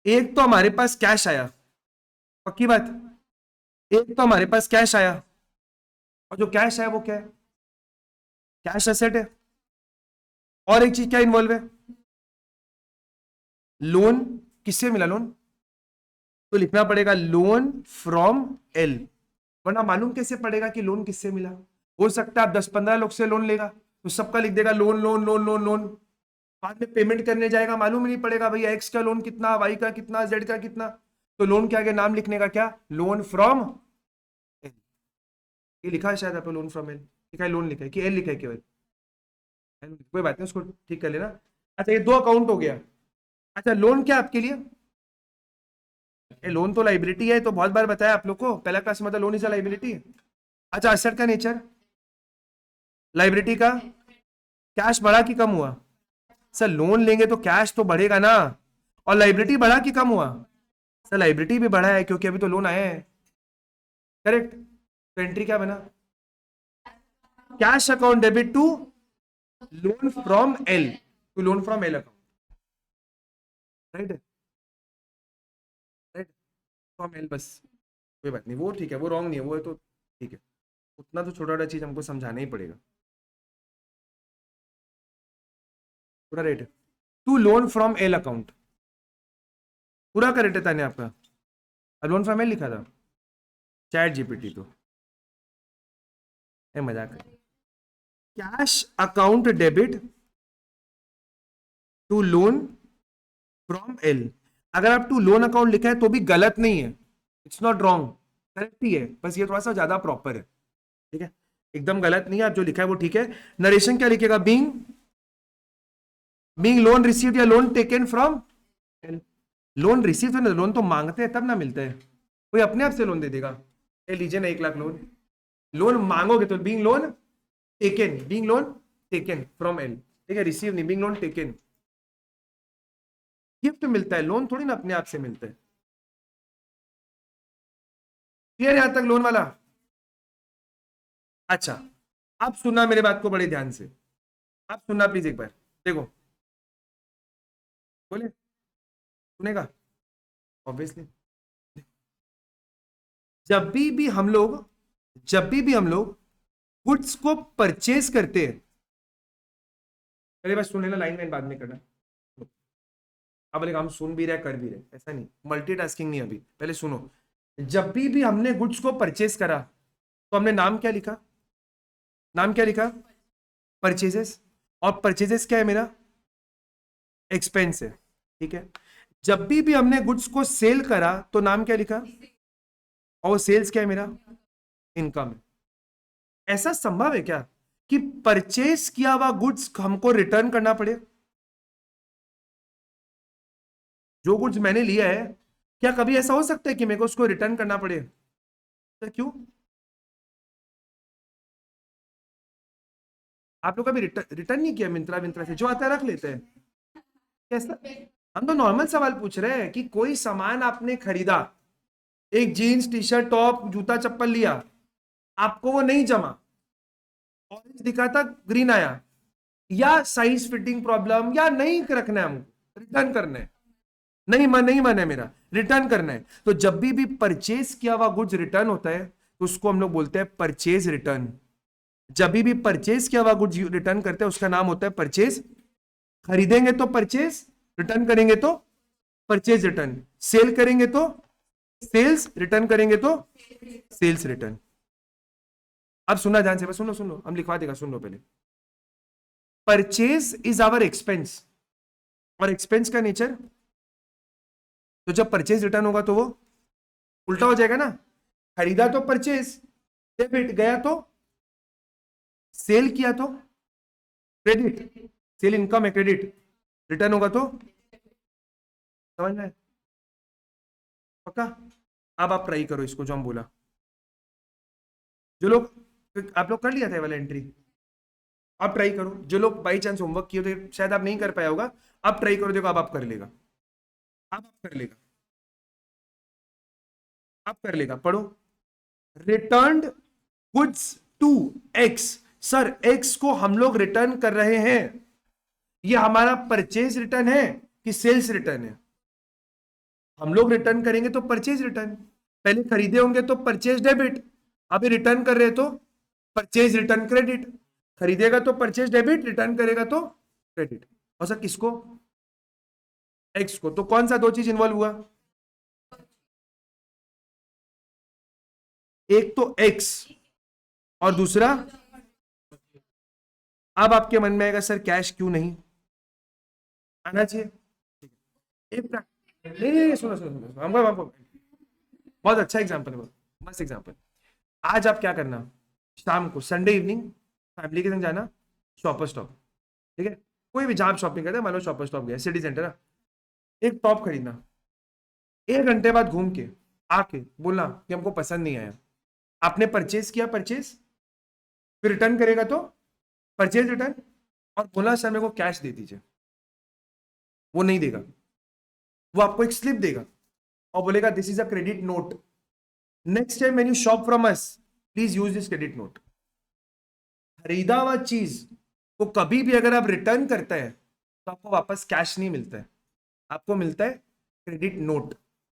एक तो हमारे पास कैश आया, पक्की बात, एक तो हमारे पास कैश आया, और जो कैश आया वो क्या है, कैश एसेट है। और एक चीज क्या इन्वॉल्व है, लोन, किससे मिला लोन, तो लिखना पड़ेगा लोन फ्रॉम एल, वरना मालूम कैसे पड़ेगा कि लोन किससे मिला। हो सकता है आप 10-15 लोग से लोन लेगा, तो सबका लिख देगा loan loan loan loan loan, बाद में पेमेंट करने जाएगा, मालूम ही नहीं पड़ेगा भैया एक्स का लोन कितना, वाई का कितना, जेड का कितना। तो लोन के आगे नाम लिखने का क्या, लोन फ्रॉम एल। ये लिखा है शायद आप लोन फ्रॉम एल, लिखा है लोन, लिखा है कि एल लिखा है केवल, कोई बात नहीं, उसको ठीक कर लेना। अच्छा ये दो अकाउंट हो गया। अच्छा लोन क्या आपके लिए, लोन तो लाइबिलिटी है, तो बहुत बार बताया आप लोग को, पहला क्लास में, मतलब लोन इज अ लाइबिलिटी। अच्छा असेट का नेचर, लाइबिलिटी का, कैश बढ़ा कि कम हुआ, सर लोन लेंगे तो कैश तो बढ़ेगा ना, और लाइबिलिटी बढ़ा कि कम हुआ, सर लाइबिलिटी भी बढ़ा है क्योंकि अभी तो लोन आया है, करेक्ट। तो एंट्री क्या बना, cash account debit to loan from L, to loan from L account, right है, राइट, फ्रॉम एल, बस कोई बात नहीं, वो ठीक है, वो रॉन्ग नहीं है, वो है तो ठीक है, उतना तो छोटा छोटा चीज हमको समझाना ही पड़ेगा, पूरा रेट है, to loan from L account, पूरा का रेट है ताने आपका, अब लोन फ्रॉम एल लिखा था, चैट जीपीटी तो मजाक है, cash account debit to loan from L. अगर आप टू लोन अकाउंट लिखा है तो भी गलत नहीं है, इट्स नॉट रॉन्ग, करेक्ट ही है, बस ये थोड़ा सा ज्यादा प्रॉपर है, ठीक है, एकदम गलत नहीं है, आप जो लिखा है वो ठीक है। नरेशन क्या लिखेगा, बीइंग, बीइंग लोन रिसीव्ड या loan taken from L. Loan receive, loan तो मांगते हैं तब ना मिलता है, कोई अपने आप से लोन दे देगा, ये लीजिए ना 1 लाख लोन, लोन मांगोगे तो being loan taken, being loan taken from L, ठीक है, रिसीव नहीं, बीइंग लोन टेकन, गिफ्ट मिलता है, लोन थोड़ी ना अपने आप से मिलता है। क्लियर यहां तक लोन वाला। अच्छा अब सुनना मेरे बात को बड़े ध्यान से, आप सुनना प्लीज एक बार, देखो, बोले सुनेगा ऑब्वियसली, जब भी हम लोग गुड्स को परचेज करते हैं, पहले बात सुन लेना, लाइन में बाद में करना, अब बोले हम सुन भी रहे कर भी रहे, ऐसा नहीं, मल्टीटास्किंग नहीं, अभी पहले सुनो। जब भी हमने गुड्स को परचेज करा, तो हमने नाम क्या लिखा, नाम क्या लिखा, परचेजेस, और परचेजेस क्या है मेरा, एक्सपेंस है, ठीक है। जब भी हमने गुड्स को सेल करा तो नाम क्या लिखा, और सेल्स क्या है मेरा, इनकम है। ऐसा संभव है क्या कि परचेज किया हुआ गुड्स हमको रिटर्न करना पड़े, जो गुड्स मैंने लिया है, क्या कभी ऐसा हो सकता है कि मेरे को उसको रिटर्न करना पड़े, तो क्यों, आप लोग कभी रिटर्न नहीं किया मिंत्रा विंत्रा से, जो आता है रख लेते हैं, कैसा, हम तो नॉर्मल सवाल पूछ रहे हैं कि कोई सामान आपने खरीदा, एक जीन्स टी शर्ट टॉप जूता चप्पल लिया, आपको वो नहीं जमा, ऑरेंज दिखा था ग्रीन आया, या साइज फिटिंग प्रॉब्लम, या नहीं रखना है हमको, रिटर्न करना है, नहीं मन है मेरा, रिटर्न करना है। तो जब भी परचेज किया हुआ गुड्स रिटर्न होता है तो उसको हम लोग बोलते हैं परचेज रिटर्न। जब भी परचेज किया हुआ गुड्स रिटर्न करते हैं उसका नाम होता है परचेज। खरीदेंगे तो परचेज, रिटर्न करेंगे तो परचेज रिटर्न, सेल करेंगे तो सेल्स, रिटर्न करेंगे तो सेल्स रिटर्न। अब सुनना ध्यान से, बस सुनो सुनो, हम लिखवा देगा, सुन लो पहले। परचेज इज आवर एक्सपेंस, और एक्सपेंस का नेचर, तो जब परचेज रिटर्न होगा तो वो उल्टा हो जाएगा ना। खरीदा तो परचेज, डेबिट, गया तो सेल, किया तो क्रेडिट, सेल इनकम है, क्रेडिट, रिटर्न होगा तो, समझ में? पक्का? अब आप ट्राई करो इसको जो हम बोला। जो लोग, आप लोग कर लिया था ये वाला एंट्री, आप ट्राई करो। जो लोग बाई चांस होमवर्क किए थे, शायद आप नहीं कर पाया होगा, आप ट्राई करो, देखो अब आप कर लेगा, अब आप कर लेगा, आप कर लेगा। पढ़ो, returned goods to X. Sir X को हम लोग रिटर्न कर रहे हैं, ये हमारा परचेज रिटर्न है कि सेल्स रिटर्न है? हम लोग रिटर्न करेंगे तो परचेज रिटर्न, पहले खरीदे होंगे तो परचेज डेबिट, अभी रिटर्न कर रहे तो परचेज रिटर्न क्रेडिट। खरीदेगा तो परचेज डेबिट, रिटर्न करेगा तो क्रेडिट। और सर किसको? एक्स को। तो कौन सा दो चीज इन्वॉल्व हुआ? एक तो एक्स और दूसरा, अब आपके मन में आएगा सर कैश क्यों नहीं आना चाहिए? एक नहीं नहीं, सुनो सुनो सुनो, हमको बहुत अच्छा एग्जांपल है, बहुत मस्त एग्जांपल। आज आप क्या करना, शाम को संडे इवनिंग फैमिली के संग जाना शॉपर स्टॉप, ठीक है, कोई भी जहां आप शॉपिंग करते हैं, मान लो शॉपर स्टॉप गया, सिटी सेंटर है, एक टॉप खरीदना, 1 घंटे बाद घूम के आके बोलना कि हमको पसंद नहीं आया। आपने परचेज किया, परचेज, फिर रिटर्न करेगा तो परचेज रिटर्न, और बोला सर मेरे को कैश दे दीजिए, वो नहीं देगा, वो आपको एक स्लिप देगा और बोलेगा this is a credit note, next time when you shop from us please use this credit note. खरीदा हुआ चीज को कभी भी अगर आप रिटर्न करते हैं तो आपको वापस कैश नहीं मिलता है, आपको मिलता है credit note.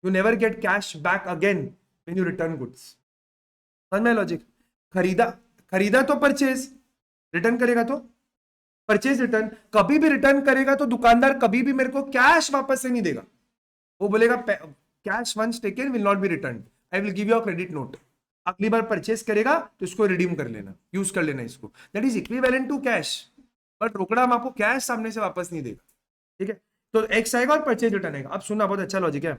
You never get cash back again when you return goods. समझ में लॉजिक? खरीदा, खरीदा तो परचेज, रिटर्न करेगा तो परचेज रिटर्न। कभी भी रिटर्न करेगा तो दुकानदार कभी भी मेरे को कैश वापस से नहीं देगा, वो बोलेगा cash once taken will not be return, I will give you a credit note. अगली बार परचेस करेगा तो इसको रिडीम कर लेना, यूज कर लेना इसको, that is equivalent to cash. But रोकड़ा हम आपको कैश सामने से वापस नहीं देगा, ठीक है? तो एक्स आएगा और परचेज रिटर्न आएगा। अब सुनना, बहुत अच्छा लॉजिक है।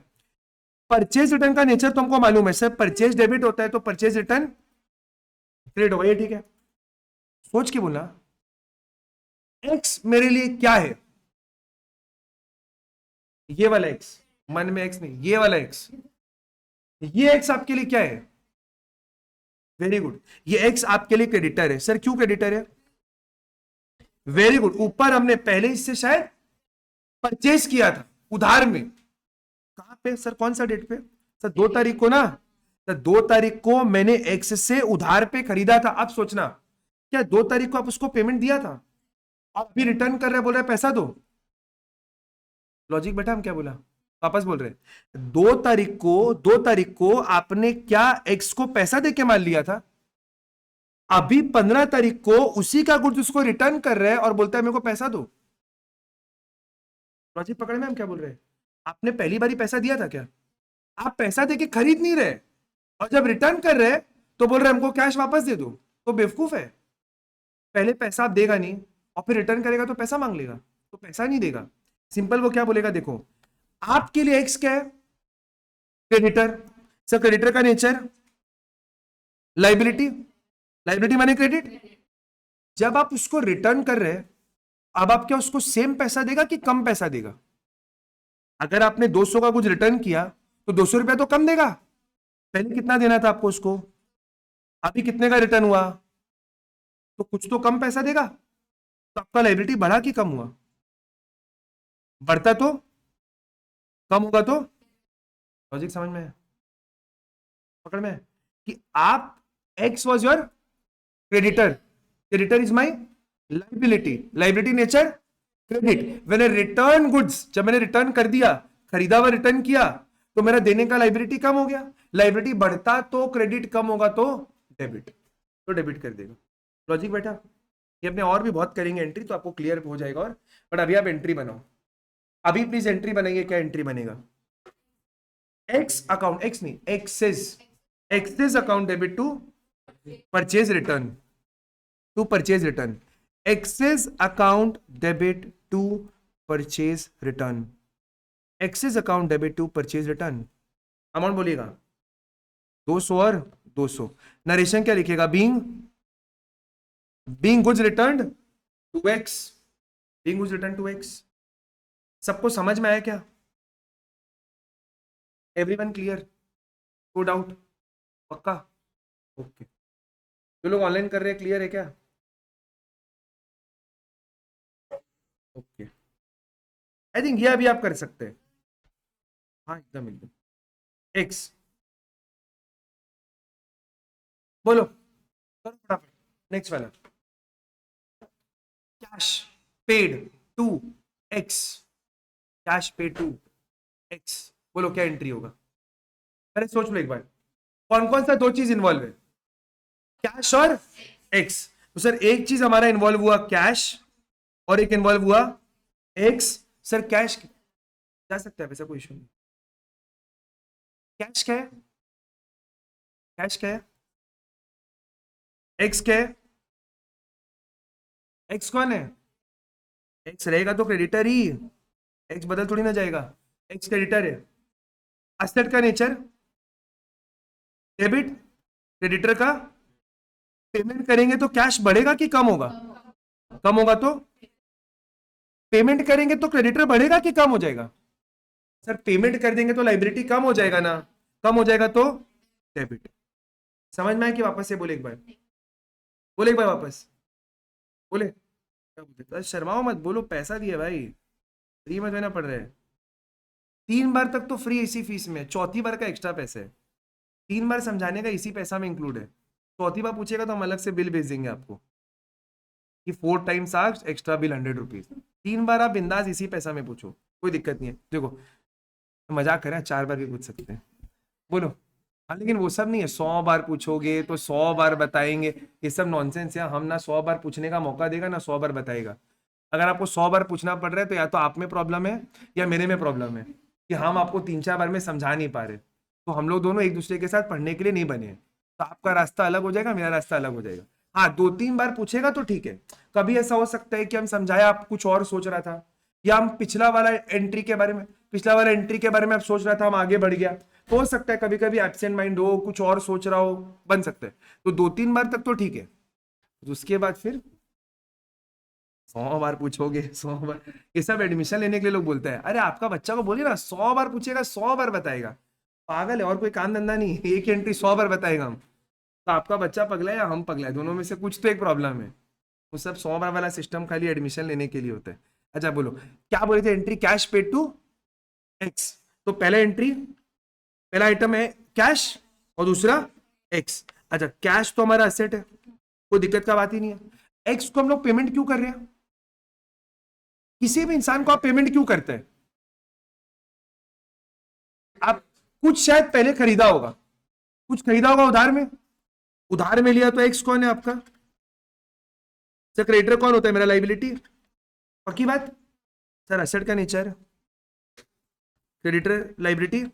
परचेज रिटर्न का नेचर तो हमको मालूम है सर, परचेज डेबिट होता है तो परचेज रिटर्न क्रेडिट होगा, ये ठीक है। सोच के बोलना, एक्स मेरे लिए क्या है? ये वाला एक्स, मन में एक्स नहीं, ये वाला एक्स, ये एक्स आपके लिए क्या है? वेरी गुड, ये एक्स आपके लिए क्रेडिटर है। सर क्यों क्रेडिटर है? वेरी गुड, ऊपर हमने पहले इससे शायद परचेज किया था उधार में। कहां पे सर, कौन सा डेट पे? सर 2 तारीख को ना, सर 2 तारीख को मैंने एक्स से उधार पे खरीदा था। अब सोचना, क्या 2 तारीख को आप उसको पेमेंट दिया था? आप भी रिटर्न कर रहे, बोल रहे पैसा दो। लॉजिक बेटा, हम क्या बोला, वापस बोल रहे, 2 तारीख को आपने क्या एक्स को पैसा देके माल लिया था? अभी 15 तारीख को उसी का गुड्स उसको रिटर्न कर रहे हैं और बोलता है मेरे को पैसा दो। लॉजिक पकड़ में हम क्या बोल रहे हैं? आपने पहली बारी पैसा दिया था क्या? आप पैसा देके खरीद नहीं रहे, और जब रिटर्न कर रहे तो बोल रहे हमको कैश वापस दे दो। तो बेवकूफ है, पहले पैसा आप देगा नहीं और फिर रिटर्न करेगा तो पैसा मांग लेगा, तो पैसा नहीं देगा। सिंपल वो क्या बोलेगा, देखो आपके लिए एक्स क्या है? क्रेडिटर। सर क्रेडिटर का नेचर लाइबिलिटी, लाइबिलिटी माने क्रेडिट। जब आप उसको रिटर्न कर रहे हैं, अब आप क्या उसको सेम पैसा देगा कि कम पैसा देगा? अगर आपने 200 का कुछ रिटर्न किया तो 200 रुपया तो कम देगा, पहले कितना देना था आपको उसको, अभी कितने का रिटर्न हुआ तो कुछ तो कम पैसा देगा। तो आपका लाइबिलिटी बढ़ा कि कम हुआ? बढ़ता तो, कम होगा तो। लॉजिक समझ में है, पकड़ में है? कि आप, x was your creditor, creditor is my liability, liability nature credit. When I return goods, जब मैंने रिटर्न कर दिया, खरीदा हुआ रिटर्न किया, तो मेरा देने का लाइबिलिटी कम हो गया। लाइबिलिटी बढ़ता तो क्रेडिट, कम होगा तो डेबिट, तो डेबिट कर देगा। लॉजिक बेटा, ये अपने और भी बहुत करेंगे एंट्री तो आपको क्लियर हो जाएगा, और बट अभी आप एंट्री बनाओ। अभी प्लीज एंट्री बनाइए, क्या एंट्री बनेगा? एक्स अकाउंट, एक्स नहीं, X's, X's account debit to purchase return, to purchase return, X's account debit to purchase return, X's account debit to purchase return. Amount बोलिएगा 200 और 200। नरेशन क्या लिखेगा? Being goods return to X, being goods return to X. सबको समझ में आया क्या? Everyone clear? No doubt? पक्का? ओके। जो लोग ऑनलाइन कर रहे हैं क्लियर है क्या? ओके, आई थिंक ये अभी आप कर सकते हैं। हाँ एकदम एकदम। एक्स, बोलो करो फटाफट। नेक्स्ट वाला, cash paid to X, cash paid to X. बोलो क्या एंट्री होगा? अरे सोच लो एक बार, कौन कौन सा दो चीज इन्वॉल्व है? कैश और एक्स। तो सर एक चीज हमारा इन्वॉल्व हुआ कैश, और एक इन्वॉल्व हुआ एक्स। सर कैश जा सकता है, वैसा कोई इशू नहीं। कैश क्या है? कैश क्या है? एक्स क्या है? एक्स कौन है? एक्स रहेगा तो क्रेडिटर ही, एक्स बदल थोड़ी ना जाएगा। एक्स क्रेडिटर है। एसेट का नेचर डेबिट, क्रेडिटर का पेमेंट करेंगे तो कैश बढ़ेगा कि कम होगा? कम होगा। तो पेमेंट करेंगे तो क्रेडिटर बढ़ेगा कि कम हो जाएगा? सर पेमेंट कर देंगे तो लाइबिलिटी कम हो जाएगा ना, कम हो जाएगा तो डेबिट। समझ में आया कि वापस से बोले एक बार? बोले एक बार वापस, बोले क्या बोलते? अरे शर्माओ मत, बोलो पैसा दिया भाई, फ्री में देना पड़ रहा है। 3 बार तक तो फ्री इसी फीस में, चौथी बार का एक्स्ट्रा पैसा है। 3 बार समझाने का इसी पैसा में इंक्लूड है। चौथी बार पूछेगा तो हम अलग से बिल भेज देंगे आपको कि 4 times asked extra bill 100 rupees. 3 बार आप बिंदास इसी पैसा में पूछो, कोई दिक्कत नहीं है। देखो मजाक करें, 4 बार भी पूछ सकते हैं। बोलो। हाँ लेकिन वो सब नहीं है, 100 बार पूछोगे तो 100 बार बताएंगे, ये सब नॉनसेंस है। हम ना 100 बार पूछने का मौका देगा ना 100 बार बताएगा। अगर आपको 100 बार पूछना पड़ रहा है तो या तो आप में प्रॉब्लम है या मेरे में प्रॉब्लम है कि हम आपको 3-4 बार में समझा नहीं पा रहे। तो हम लोग दोनों एक दूसरे के साथ पढ़ने के लिए नहीं बने हैं। तो आपका रास्ता अलग हो जाएगा, मेरा रास्ता अलग हो जाएगा। हाँ 2-3 बार पूछेगा तो ठीक है। कभी ऐसा हो सकता है कि हम समझाया, आप कुछ और सोच रहा था, या हम पिछला वाला एंट्री के बारे में आप सोच रहा था, हम आगे बढ़ गया। तो हो सकता है कभी कभी एब्सेंट माइंड हो, कुछ और सोच रहा हो, बन सकता है। तो 2-3 बार तक तो ठीक है। तो उसके बाद फिर 100 बार पूछोगे, 100 बार। ये सब एडमिशन लेने के लिए लोग बोलते हैं। अरे आपका बच्चा को बोलिए ना 100 बार पूछेगा, 100 बार बताएगा। पागल है, और कोई काम धंधा नहीं, एक एंट्री 100 बार बताएगा हम। तो आपका बच्चा पगला है या हम पगला है, दोनों में से कुछ तो एक प्रॉब्लम है। वो सब 100 बार वाला सिस्टम खाली एडमिशन लेने के लिए होता है। अच्छा बोलो क्या बोले थे? Entry cash paid to X. तो पहला एंट्री, पहला आइटम है कैश और दूसरा एक्स। अच्छा कैश तो हमारा असेट है, कोई दिक्कत का बात ही नहीं है। एक्स को हम लोग पेमेंट क्यों कर रहे हैं? किसी भी इंसान को आप पेमेंट क्यों करते हैं? आप कुछ शायद पहले खरीदा होगा, कुछ खरीदा होगा उधार में, उधार में लिया। तो एक्स कौन है आपका? सर क्रेडिटर कौन होता है? मेरा लाइबिलिटी। पक्की बात? सर एसेट का नेचर, क्रेडिटर लाइबिलिटी।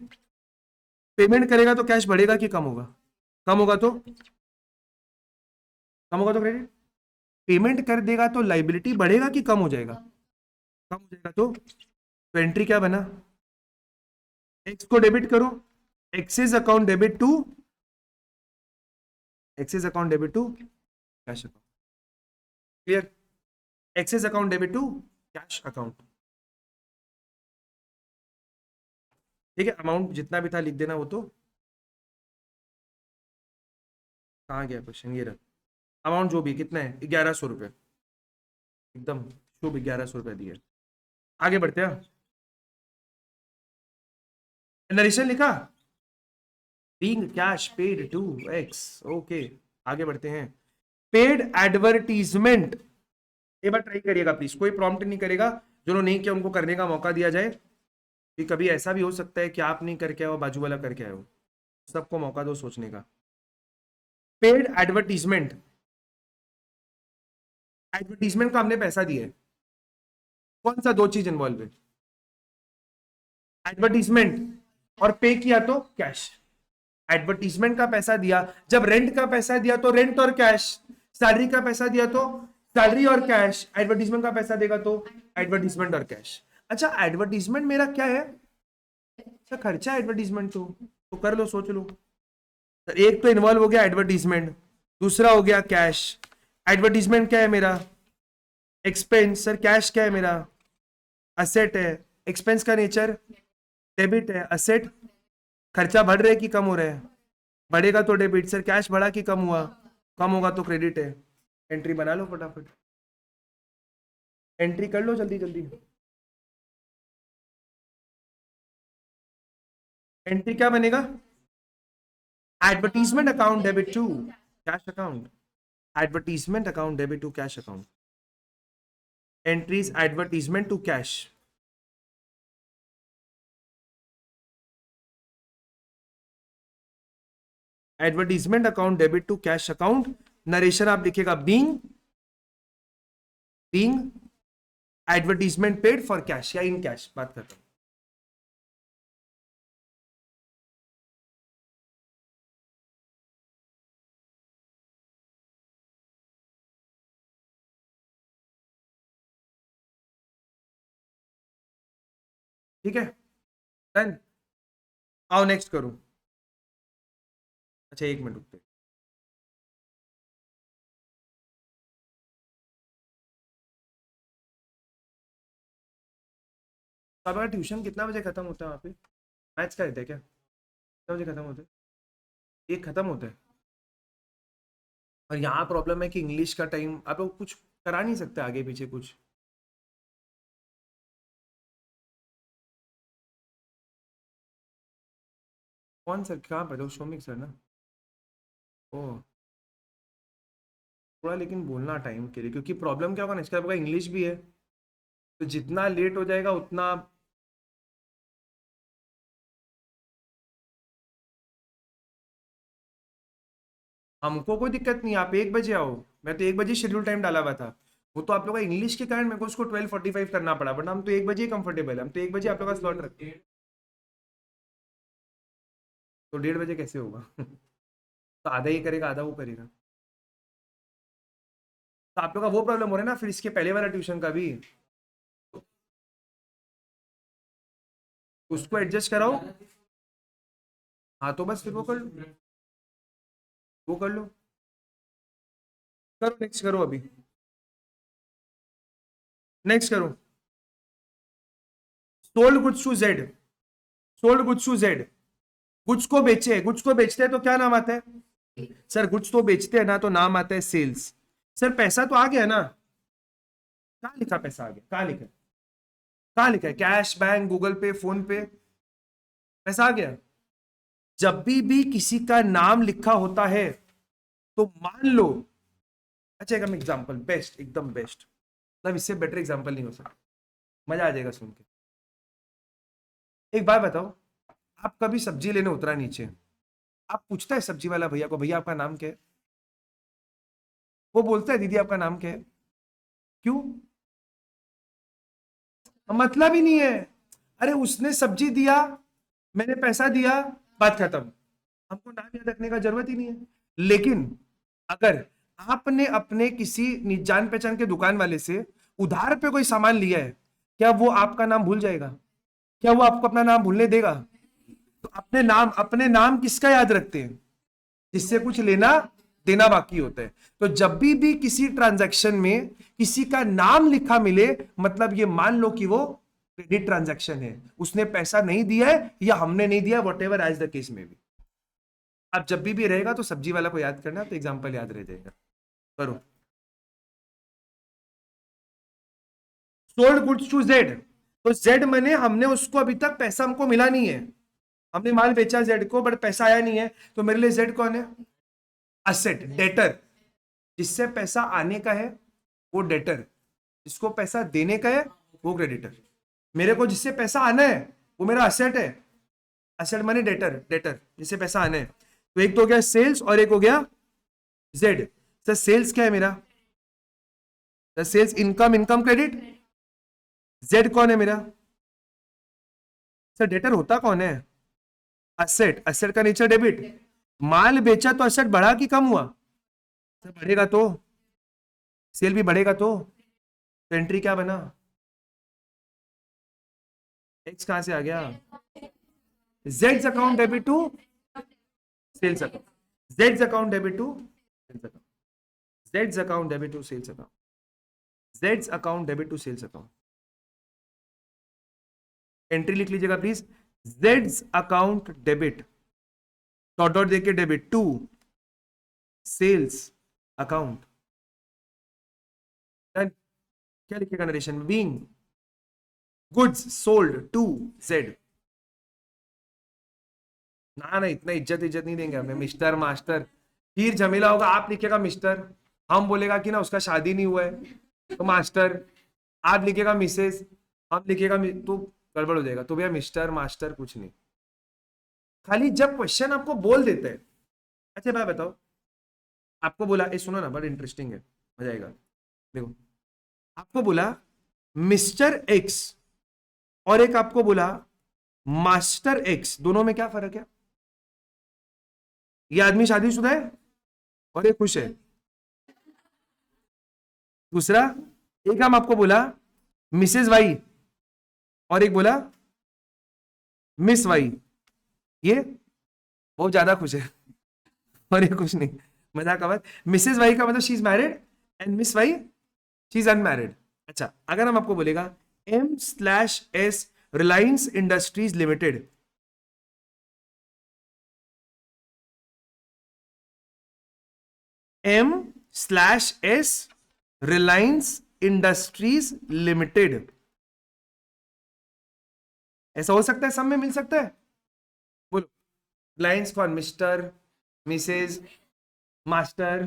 पेमेंट करेगा तो कैश बढ़ेगा कि कम होगा? कम होगा तो, कम होगा तो क्रेडिट। पेमेंट कर देगा तो लाइबिलिटी बढ़ेगा कि कम हो जाएगा? कम हो जाएगा। तो एंट्री क्या बना? एक्स को डेबिट करो, X's account debit to, X's account debit to cash account. Clear? X's account debit to cash account. ठीक है, अमाउंट जितना भी था लिख देना। वो तो कहाँ गया क्वेश्चन? ये रहा। अमाउंट जो भी कितना है, 1100 रुपये, एकदम शुभ 1100 रुपये दिए। आगे बढ़ते हैं। नरेशन लिखा, being cash paid to X. Okay, आगे बढ़ते हैं। पेड एडवर्टीजमेंट, एक बार ट्राई करिएगा प्लीज, कोई प्रॉम्प्ट नहीं करेगा। जो लोग नहीं किया उनको करने का मौका दिया जाए, कि कभी ऐसा भी हो सकता है कि आप नहीं करके आओ, बाजू वाला करके आए हो। सबको मौका दो सोचने का। पेड एडवर्टीजमेंट, एडवर्टीजमेंट को हमने पैसा दिया है। कौन सा दो चीज इन्वॉल्व है? एडवर्टीजमेंट और पे किया तो कैश। एडवर्टीजमेंट का पैसा दिया, जब रेंट का पैसा दिया तो रेंट और कैश, सैलरी का पैसा दिया तो सैलरी और कैश, एडवर्टीजमेंट का पैसा देगा तो एडवर्टीजमेंट और कैश। अच्छा एडवर्टीजमेंट मेरा क्या है? अच्छा खर्चा एडवर्टीजमेंट तो कर लो, सोच लो। सर एक तो इन्वॉल्व हो गया एडवर्टीजमेंट, दूसरा हो गया कैश। एडवर्टीजमेंट क्या है मेरा? एक्सपेंस। सर कैश क्या है मेरा? असेट है। एक्सपेंस का नेचर डेबिट है। असेट खर्चा बढ़ रहा है कि कम हो रहा है? बढ़ेगा तो डेबिट। सर कैश बढ़ा कि कम हुआ? कम होगा तो क्रेडिट है। एंट्री बना लो फटाफट, एंट्री कर लो जल्दी जल्दी। एंट्री क्या बनेगा? Advertisement account debit to cash account. Advertisement account debit to cash account. Entries advertisement to cash. Advertisement account debit to cash account. Narration आप लिखेगा being advertisement paid for cash या इन कैश। बात करता हूं। ठीक है डन। आओ next करूं। अच्छा एक मिनट रुकते। तो आपका ट्यूशन कितना बजे खत्म होता है वहाँ पे? मैथ्स का रहता है क्या? कितना बजे खत्म होता है? एक खत्म होता है। और यहाँ प्रॉब्लम है कि इंग्लिश का टाइम आप लोग कुछ करा नहीं सकते आगे पीछे कुछ। कौन सर? कहाँ पर? शोमिक सर ना? ओह थोड़ा लेकिन बोलना टाइम के लिए, क्योंकि प्रॉब्लम क्या होगा ना, इसका आपका इंग्लिश भी है, तो जितना लेट हो जाएगा उतना। हमको कोई दिक्कत नहीं, आप 1 बजे आओ। मैं तो 1 बजे शेड्यूल टाइम डाला हुआ था। वो तो आप लोग का इंग्लिश के कारण मेरे को उसको 12:45 करना पड़ा, बट हम तो 1 बजे ही कंफर्टेबल है। हम तो 1 बजे आप लोग का स्लॉट रखते हैं। तो 1:30 बजे कैसे होगा? तो आधा ये करेगा आधा वो करेगा। तो आप लोग का वो प्रॉब्लम हो रहा है ना फिर इसके पहले वाला ट्यूशन का भी। उसको एडजस्ट कराओ। हाँ तो बस फिर वो कर लो, वो कर लो। करो नेक्स्ट करो अभी, नेक्स्ट करो। Sold goods to Z. Sold goods to Z. Goods को बेचे, गुड्स को बेचते हैं तो क्या नाम आता है? सर गुड्स तो बेचते हैं ना तो नाम आता है सेल्स। सर पैसा तो आ गया ना? कहाँ लिखा पैसा आ गया? कहाँ लिखा है? कहाँ लिखा है? कैश, बैंक, गूगल पे, फोन पे, पैसा आ गया। जब भी किसी का नाम लिखा होता है तो मान लो, अच्छा एक हम एग्जाम्पल बेस्ट, एकदम बेस्ट, मतलब इससे बेटर एग्जाम्पल नहीं हो सकता, मजा आ जाएगा सुन के। एक बात बताओ, आप कभी सब्जी लेने उतरा नीचे, आप पूछता है सब्जी वाला भैया को, भैया आपका नाम क्या है? वो बोलता है दीदी आपका नाम क्या है? क्यों? मतलब ही नहीं है। अरे उसने सब्जी दिया, मैंने पैसा दिया, बात खत्म। हमको नाम याद रखने का जरूरत ही नहीं है। लेकिन अगर आपने अपने किसी जान पहचान के दुकान वाले से उधार पे कोई सामान लिया है, क्या वो आपका नाम भूल जाएगा? क्या वो आपको अपना नाम भूलने देगा? तो अपने नाम किसका याद रखते हैं? जिससे कुछ लेना देना बाकी होता है। तो जब भी किसी ट्रांजैक्शन में किसी का नाम लिखा मिले, मतलब ये मान लो कि वो क्रेडिट ट्रांजैक्शन है, उसने पैसा नहीं दिया है या हमने नहीं दिया, what ever as the case में भी। अब जब भी रहेगा तो सब्जी वाला को याद करना, तो एग्जाम्पल याद रह जाएगा। करो। Sold goods to Z. तो जेड मैंने हमने उसको अभी तक पैसा हमको मिला नहीं है, हमने माल बेचा जेड को बट पैसा आया नहीं है, तो मेरे लिए जेड कौन है? Asset, debtor. जिससे पैसा आने का है वो डेटर, जिसको पैसा देने का है वो क्रेडिटर। मेरे को जिससे पैसा आना है वो मेरा असेट है। असेट माने डेटर, डेटर जिससे पैसा आना है। तो एक तो हो गया सेल्स और एक हो गया जेड। सर सेल्स क्या है मेरा? Sir sales income, income credit. Z कौन है मेरा? सर डेटर होता कौन है? असेट, असेट का नेचर डेबिट। माल बेचा तो असेट बढ़ा कि कम हुआ? सर बढ़ेगा तो, सेल भी बढ़ेगा तो एंट्री क्या बना? एक्स कहां से आ गया? Jades account debit to sales account, Jades account debit to sales account, Jades account debit to sales account, Jades account debit to sales account. Entry लिख लीजिएगा please, Jades account debit dot dot देके debit to sales account. क्या लिखेगा narration में? Being goods sold to Z. ना ना, इतना इज्जत इज्जत नहीं देंगे हमें, मिस्टर मास्टर फिर झमेला होगा। आप लिखेगा मिस्टर, हम बोलेगा कि ना उसका शादी नहीं हुआ है तो मास्टर, आप लिखेगा मिसेस, हम लिखेगा तो गड़बड़ हो जाएगा। तो भैया मिस्टर मास्टर कुछ नहीं, खाली जब क्वेश्चन आपको बोल देते हैं। अच्छा भाई बताओ, आपको बोला, ये सुनो ना बड़ा इंटरेस्टिंग है, मजा आएगा। देखो, आपको बोला मिस्टर एक्स और एक आपको बोला मास्टर एक्स, दोनों में क्या फर्क है? ये आदमी शादीशुदा है और ये खुश है। दूसरा, एक हम आपको बोला मिसेस वाई और एक बोला मिस वाई, ये बहुत ज्यादा खुश है और ये कुछ नहीं। मजाक का बात, मिसेस वाई का मतलब she is married and miss why she is unmarried. अच्छा, अगर हम आपको बोलेगा M/S Reliance industries limited, M/S Reliance industries limited, ऐसा हो सकता है? सब में मिल सकता है? बोलो, रिलायंस कौन? मिस्टर, मिसेज, मास्टर,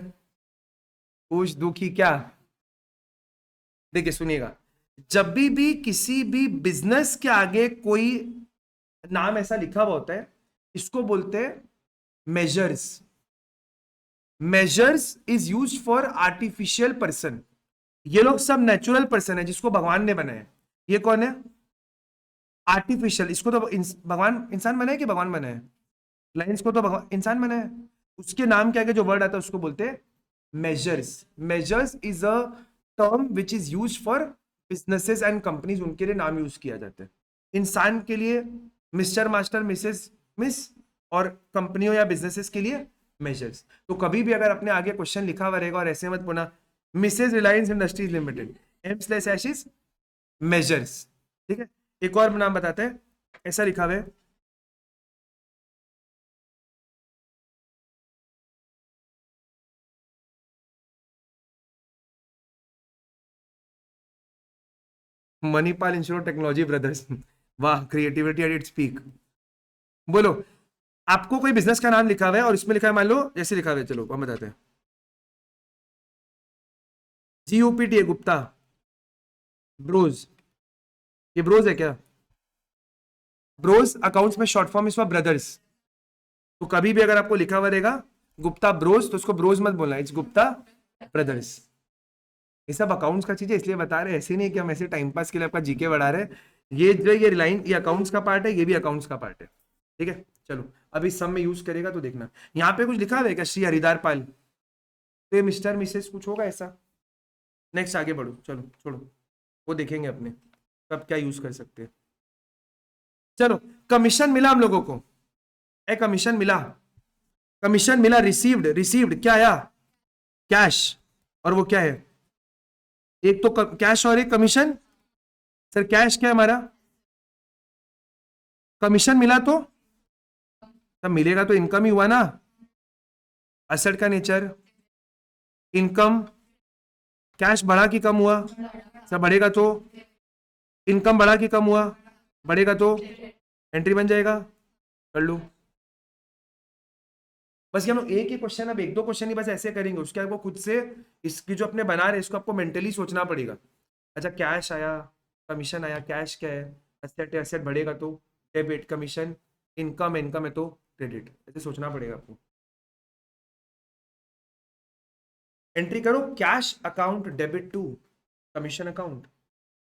खुश, दुखी, क्या? देखिए सुनिएगा, जब भी किसी भी बिजनेस के आगे कोई नाम ऐसा लिखा हुआ होता है, इसको बोलते हैं measures. Measures is use for artificial person. ये लोग सब नेचुरल पर्सन है जिसको भगवान ने बनाया। ये कौन है? आर्टिफिशियल। इसको तो भगवान इंसान बनाए कि भगवान बनाए? लाइंस को तो भगवान इंसान बनाया। उसके नाम के आगे जो वर्ड आता है उसको बोलते हैं measures. Measures is a term which is use for businesses and companies, उनके लिए नाम यूज किया जाता है। इंसान के लिए मिस्टर मास्टर मिसेस मिस, और कंपनियों या बिजनेसेस के लिए मेजर्स। तो कभी भी अगर अपने आगे क्वेश्चन लिखा हुआ रहेगा और ऐसे मत बोलना Mrs Reliance industries limited, M/S measures. ठीक है, एक और नाम बताते हैं, ऐसा लिखा हुआ है मणिपाल इंस्टीट्यूट टेक्नोलॉजी ब्रदर्स। वाह, क्रिएटिविटी एट इट्स पीक। बोलो, आपको कोई बिजनेस का नाम लिखा हुआ है और इसमें लिखा है, मान लो जैसे लिखा हुआ है, चलो हम बताते हैं, GUPTA गुप्ता ब्रोज। ये ब्रोज है क्या? ब्रोज अकाउंट्स में शॉर्ट फॉर्म इस ब्रदर्स। तो कभी भी अगर आपको लिखा हुआ रहेगा गुप्ता ब्रोज, तो उसको ब्रोज मत बोलना, इट्स गुप्ता ब्रदर्स। ये सब अकाउंट्स का चीज है इसलिए बता रहे हैं, ऐसे नहीं कि हम ऐसे टाइम पास के लिए आपका जीके बढ़ा रहे हैं। ये जो ये रिलाइन, ये अकाउंट्स का पार्ट है, ये भी अकाउंट्स का पार्ट है। ठीक है, चलो अभी सब में यूज करेगा तो देखना। यहाँ पे कुछ लिखा हुआ है क्या? श्री हरिदार पाल, तो ये मिस्टर मिसेस कुछ होगा ऐसा? नेक्स्ट आगे बढ़ो, चलो छोड़ो, वो देखेंगे अपने कब क्या यूज कर सकते हैं। चलो, कमीशन मिला हम लोगों को, कमीशन मिला, कमीशन मिला, रिसीव्ड, रिसीव्ड क्या आया? कैश। और वो क्या है? एक तो कैश और एक कमीशन। सर कैश क्या है हमारा? कमीशन मिला तो तब मिलेगा तो इनकम ही हुआ ना। असेट का नेचर इनकम, कैश बढ़ा कि कम हुआ? सब बढ़ेगा तो, इनकम बढ़ा कि कम हुआ? बढ़ेगा तो एंट्री बन जाएगा। कर लो, बस ये हम लोग एक ही क्वेश्चन, अब एक दो क्वेश्चन ही बस ऐसे करेंगे, उसके बाद वो खुद से इसकी जो अपने बना रहे हैं इसको आपको मेंटली सोचना पड़ेगा। अच्छा, कैश आया, कमीशन आया, कैश क्या है? एसेट है, एसेट बढ़ेगा तो डेबिट, कमीशन, इनकम, इनकम है तो क्रेडिट, ऐसे सोचना पड़ेगा आपको। एंट्री करो, cash account debit to commission account,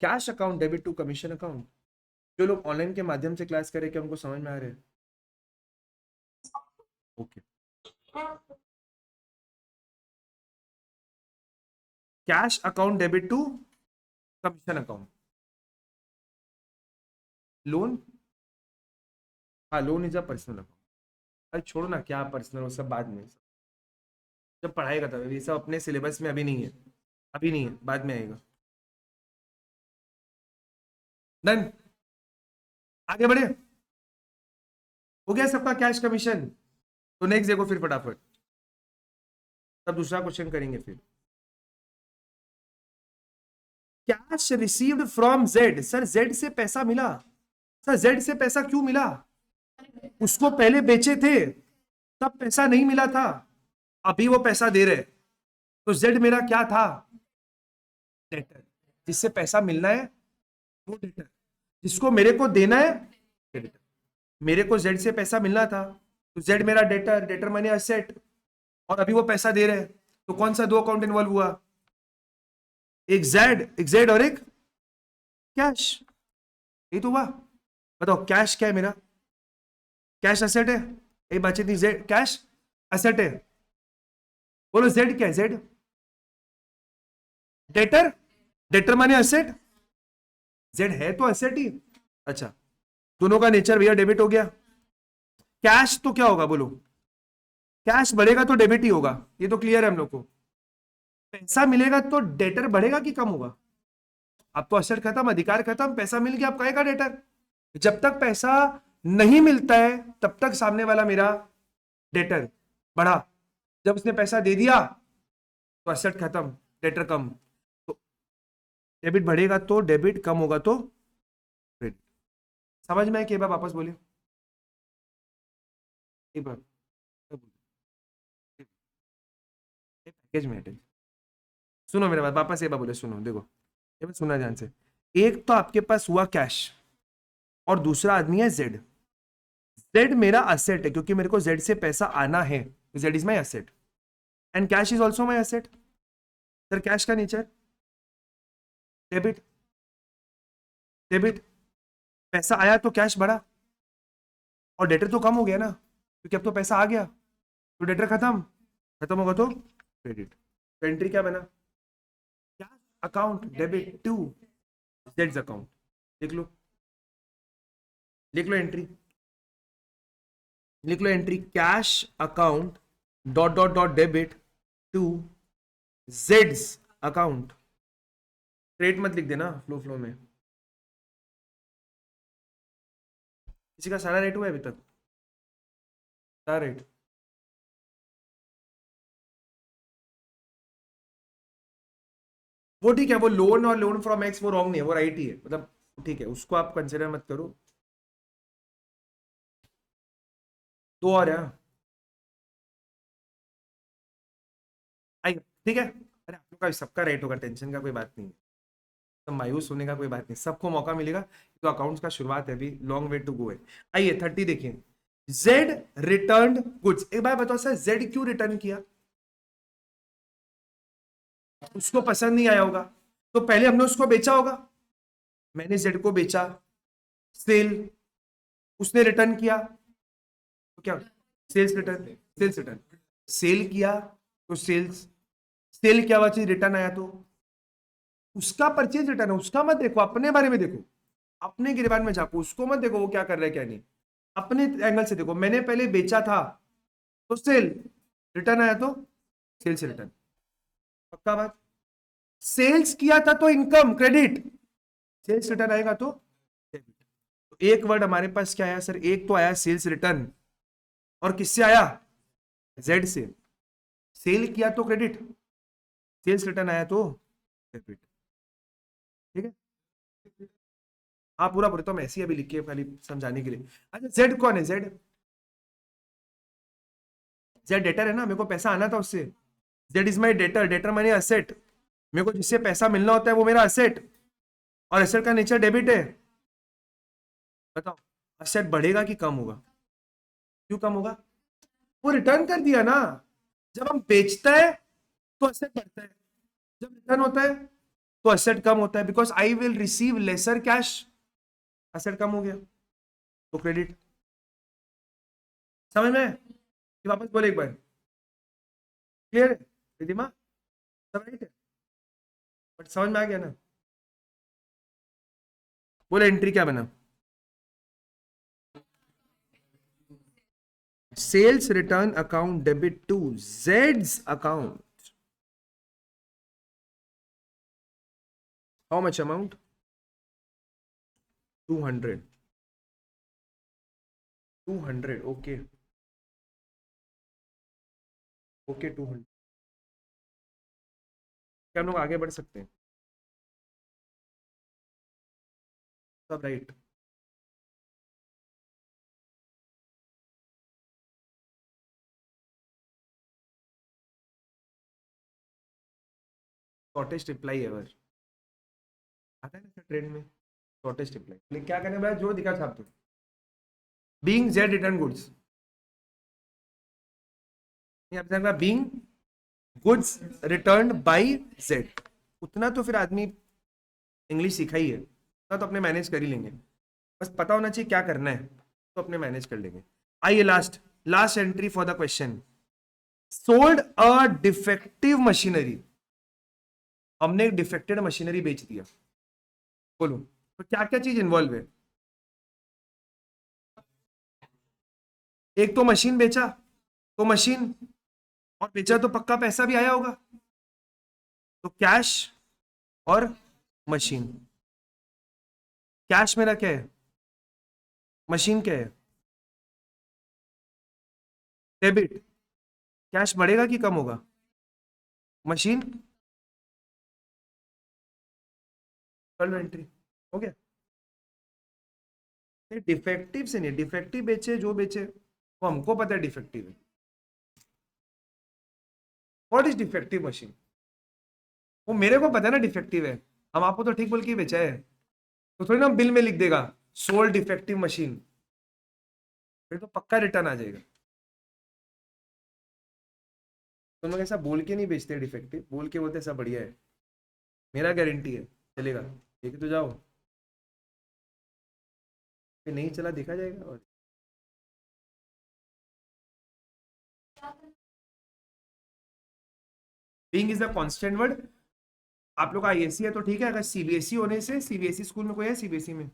cash account debit to commission account. जो लोग ऑनलाइन के माध्यम से क्लास करें क्या उनको समझ में आ रहे हैं? Okay. Cash account debit to commission account. Loan, हाँ loan is a personal account. अरे छोड़ो ना क्या पर्सनल, वो सब बाद में, जब पढ़ाई का था ये सब अपने सिलेबस में अभी नहीं है, अभी नहीं है, बाद में आएगा। डन, आगे बढ़े, हो गया सबका कैश कमीशन। तो नेक्स्ट देखो फिर फटाफट, तब दूसरा क्वेश्चन करेंगे फिर। Cash received from Z, sir Z से पैसा मिला, सर जेड से पैसा क्यों मिला? उसको पहले बेचे थे तब पैसा नहीं मिला था, अभी वो पैसा दे रहे, तो जेड मेरा क्या था? डेटर। जिससे पैसा मिलना है वो डेटर, जिसको मेरे को देना है क्रेडिटर। मेरे को जेड से पैसा मिलना था, तो जेड मेरा डेटर, डेटर माने असेट, और अभी वो पैसा दे रहे हैं, तो कौन सा दो अकाउंट इन्वॉल्व हुआ? एक जेड और एक कैश, ये तो हुआ। बताओ कैश क्या है मेरा? कैश असेट है, ये बातचीत नहीं, जेड कैश असेट है। बोलो जेड क्या है? जेड डेटर, डेटर माने असेट, जेड है तो असेट ही। अच्छा, दोनों का नेचर भैया डेबिट हो गया। कैश तो क्या होगा बोलो? कैश बढ़ेगा तो डेबिट ही होगा, ये तो क्लियर है हम लोग को। पैसा मिलेगा तो डेटर बढ़ेगा कि कम होगा? अब तो असेट खत्म, अधिकार खत्म, पैसा मिल गया, अब कहेगा डेटर। जब तक पैसा नहीं मिलता है तब तक सामने वाला मेरा डेटर बढ़ा, जब उसने पैसा दे दिया तो असेट खत्म, डेटर कम। तो डेबिट बढ़ेगा तो डेबिट, कम होगा तो क्रेडिट। समझ में है कि एक बार वापस बोलिए, एक बार पैकेज में है। सुनो मेरे बात, वापस एक बार बोले, सुनो देखो, ये बात सुनना ध्यान से। एक तो आपके पास हुआ कैश, और दूसरा आदमी है जेड। जेड मेरा असेट है क्योंकि मेरे को जेड से पैसा आना है, Z is my asset, and cash is also my asset. Sir cash का नेचर डेबिट, डेबिट, पैसा आया तो कैश बढ़ा, और डेटर तो कम हो गया ना क्योंकि अब तो पैसा आ गया, तो डेटर खत्म, खत्म होगा तो क्रेडिट। तो एंट्री क्या बना? कैश अकाउंट डेबिट टू जेड्स अकाउंट। लिख लो, लिख लो एंट्री, लिख लो entry, cash account dot dot dot debit to जेड्स अकाउंट। क्रेडिट मत लिख देना फ्लो फ्लो में। किसी का सारा रेट हुआ है अभी तक? सारा रेट? वो ठीक है, वो लोन और लोन फ्रॉम एक्स वो रॉन्ग नहीं है, वो राइट ही है, मतलब ठीक है, उसको आप कंसिडर मत करो। दो और है, आइए ठीक है। अरे आप लोग का सबका रेट होगा, टेंशन का कोई बात नहीं है, तो मायूस होने का कोई बात नहीं, सबको मौका मिलेगा। तो अकाउंट्स का शुरुआत है, अभी लॉन्ग वे टू गो है। आइए 30 देखिए, जेड रिटर्न गुड्स। एक बार बताओ सर, जेड क्यों रिटर्न किया? उसको पसंद नहीं आया होगा, तो पहले हमने उसको बेचा होगा, मैंने जेड को बेचा, सेल, उसने रिटर्न किया, तो क्या? Sales return, sales return, sale किया तो सेल्स, सेल क्या हुआ चीज, रिटर्न आया तो उसका परचेज रिटर्न है। उसका मत देखो, अपने बारे में देखो, अपने गिरबान में झांको, उसको मत देखो वो क्या कर रहा है क्या नहीं, अपने एंगल से देखो। मैंने पहले बेचा था तो सेल, रिटर्न आया तो सेल्स रिटर्न, पक्का बात। सेल्स किया था तो इनकम क्रेडिट, सेल्स रिटर्न आएगा तो डेबिट। तो एक वर्ड हमारे पास क्या आया सर? एक तो आया सेल्स रिटर्न, और किससे आया? जेड से। सेल किया तो क्रेडिट, सेल्स रिटर्न आया तो डेबिट, ठीक है। हाँ पूरा पूरा तो मैं ऐसे ही अभी लिख के खाली समझाने के लिए। अच्छा जेड कौन है? जेड, जेड डेटर है ना, मेरे को पैसा आना था उससे। Z is my debtor, debtor मानी असेट, मेरे को जिससे पैसा मिलना होता है वो मेरा असेट, और असेट का नेचर डेबिट है। बताओ असेट बढ़ेगा कि कम होगा? क्यों कम होगा? वो रिटर्न कर दिया ना। जब हम बेचता है तो असेट बढ़ता है, जब रिटर्न होता है तो असेट कम होता है, because I will receive lesser cash. Asset कम हो गया तो क्रेडिट। समझ में? कि वापस बोले एक बार, क्लियर है रिधिमा? सब राइट है? बट समझ में आ गया ना? बोले एंट्री क्या बना? Sales return account debit to जेड्स account. How much amount? 200। 200 okay. Okay 200। क्या हम लोग आगे बढ़ सकते हैं? सब राइट। Shortest reply ever. आता है ना ट्रेड में, शॉर्टेस्ट रिप्लाई। लेकिन क्या करने वाला जो दिखा छाप दो। Being Z return goods, being goods return by Z. उतना तो फिर आदमी इंग्लिश सीखा ही है, उतना तो अपने मैनेज कर ही लेंगे। बस पता होना चाहिए क्या करना है, तो अपने मैनेज कर लेंगे। आइए last, last entry for the question. Sold a defective machinery. हमने एक डिफेक्टेड मशीनरी बेच दिया। बोलो तो क्या क्या चीज इन्वॉल्व है? एक तो मशीन बेचा, तो मशीन, और बेचा तो पक्का पैसा भी आया होगा, तो कैश और मशीन। कैश मेरा क्या है? मशीन क्या है? डेबिट। कैश बढ़ेगा कि कम होगा? मशीन कल एंट्री हो गया। डिफेक्टिव से नहीं, डिफेक्टिव बेचे जो बेचे वो हमको पता है डिफेक्टिव है। What is defective machine? वो मेरे को पता है ना डिफेक्टिव है। हम आपको तो ठीक बोल के ही बेचा है, तो थोड़ी ना हम बिल में लिख देगा सोल्ड डिफेक्टिव मशीन, फिर तो पक्का रिटर्न आ जाएगा। तुम लोग ऐसा बोल के नहीं बेचते डिफेक्टिव, बोल के बोलते सब बढ़िया है, मेरा गारंटी है चलेगा, लेके तो जाओ, फिर नहीं चला देखा जाएगा। और being is the constant word. आप लोग का आईएससी है तो ठीक है, अगर सीबीएसई होने से, सीबीएसई स्कूल में कोई है सीबीएसई में?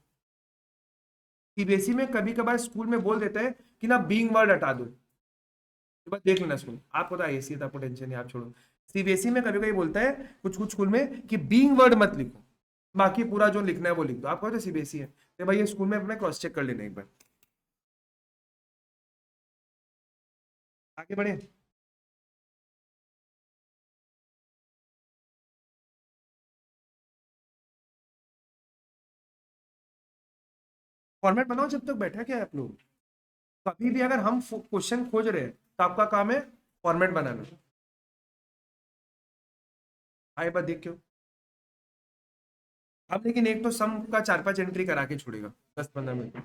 सीबीएसई में कभी कभार स्कूल में बोल देता है कि ना बीइंग वर्ड हटा दो, तो बस देख लेना स्कूल। आपको तो आईएससी था, आपको टेंशन नहीं, आप छोड़ो। सीबीएसई में कभी कभी बोलता है कुछ कुछ स्कूल में कि बीइंग वर्ड मत लिखो, बाकी पूरा जो लिखना है वो लिख दो। आपको तो सीबीएसई है तो भाई ये स्कूल में अपना क्रॉस चेक कर लेना एक बार। आगे बढ़े। फॉर्मेट बनाओ जब तक बैठा क्या है आप लोग। कभी भी अगर हम क्वेश्चन खोज रहे हैं तो आपका काम है फॉर्मेट बनाना। आए बात देख क्यों। अब लेकिन एक तो सम का 4-5 एंट्री करा के छोड़ेगा 10-15 मिनट।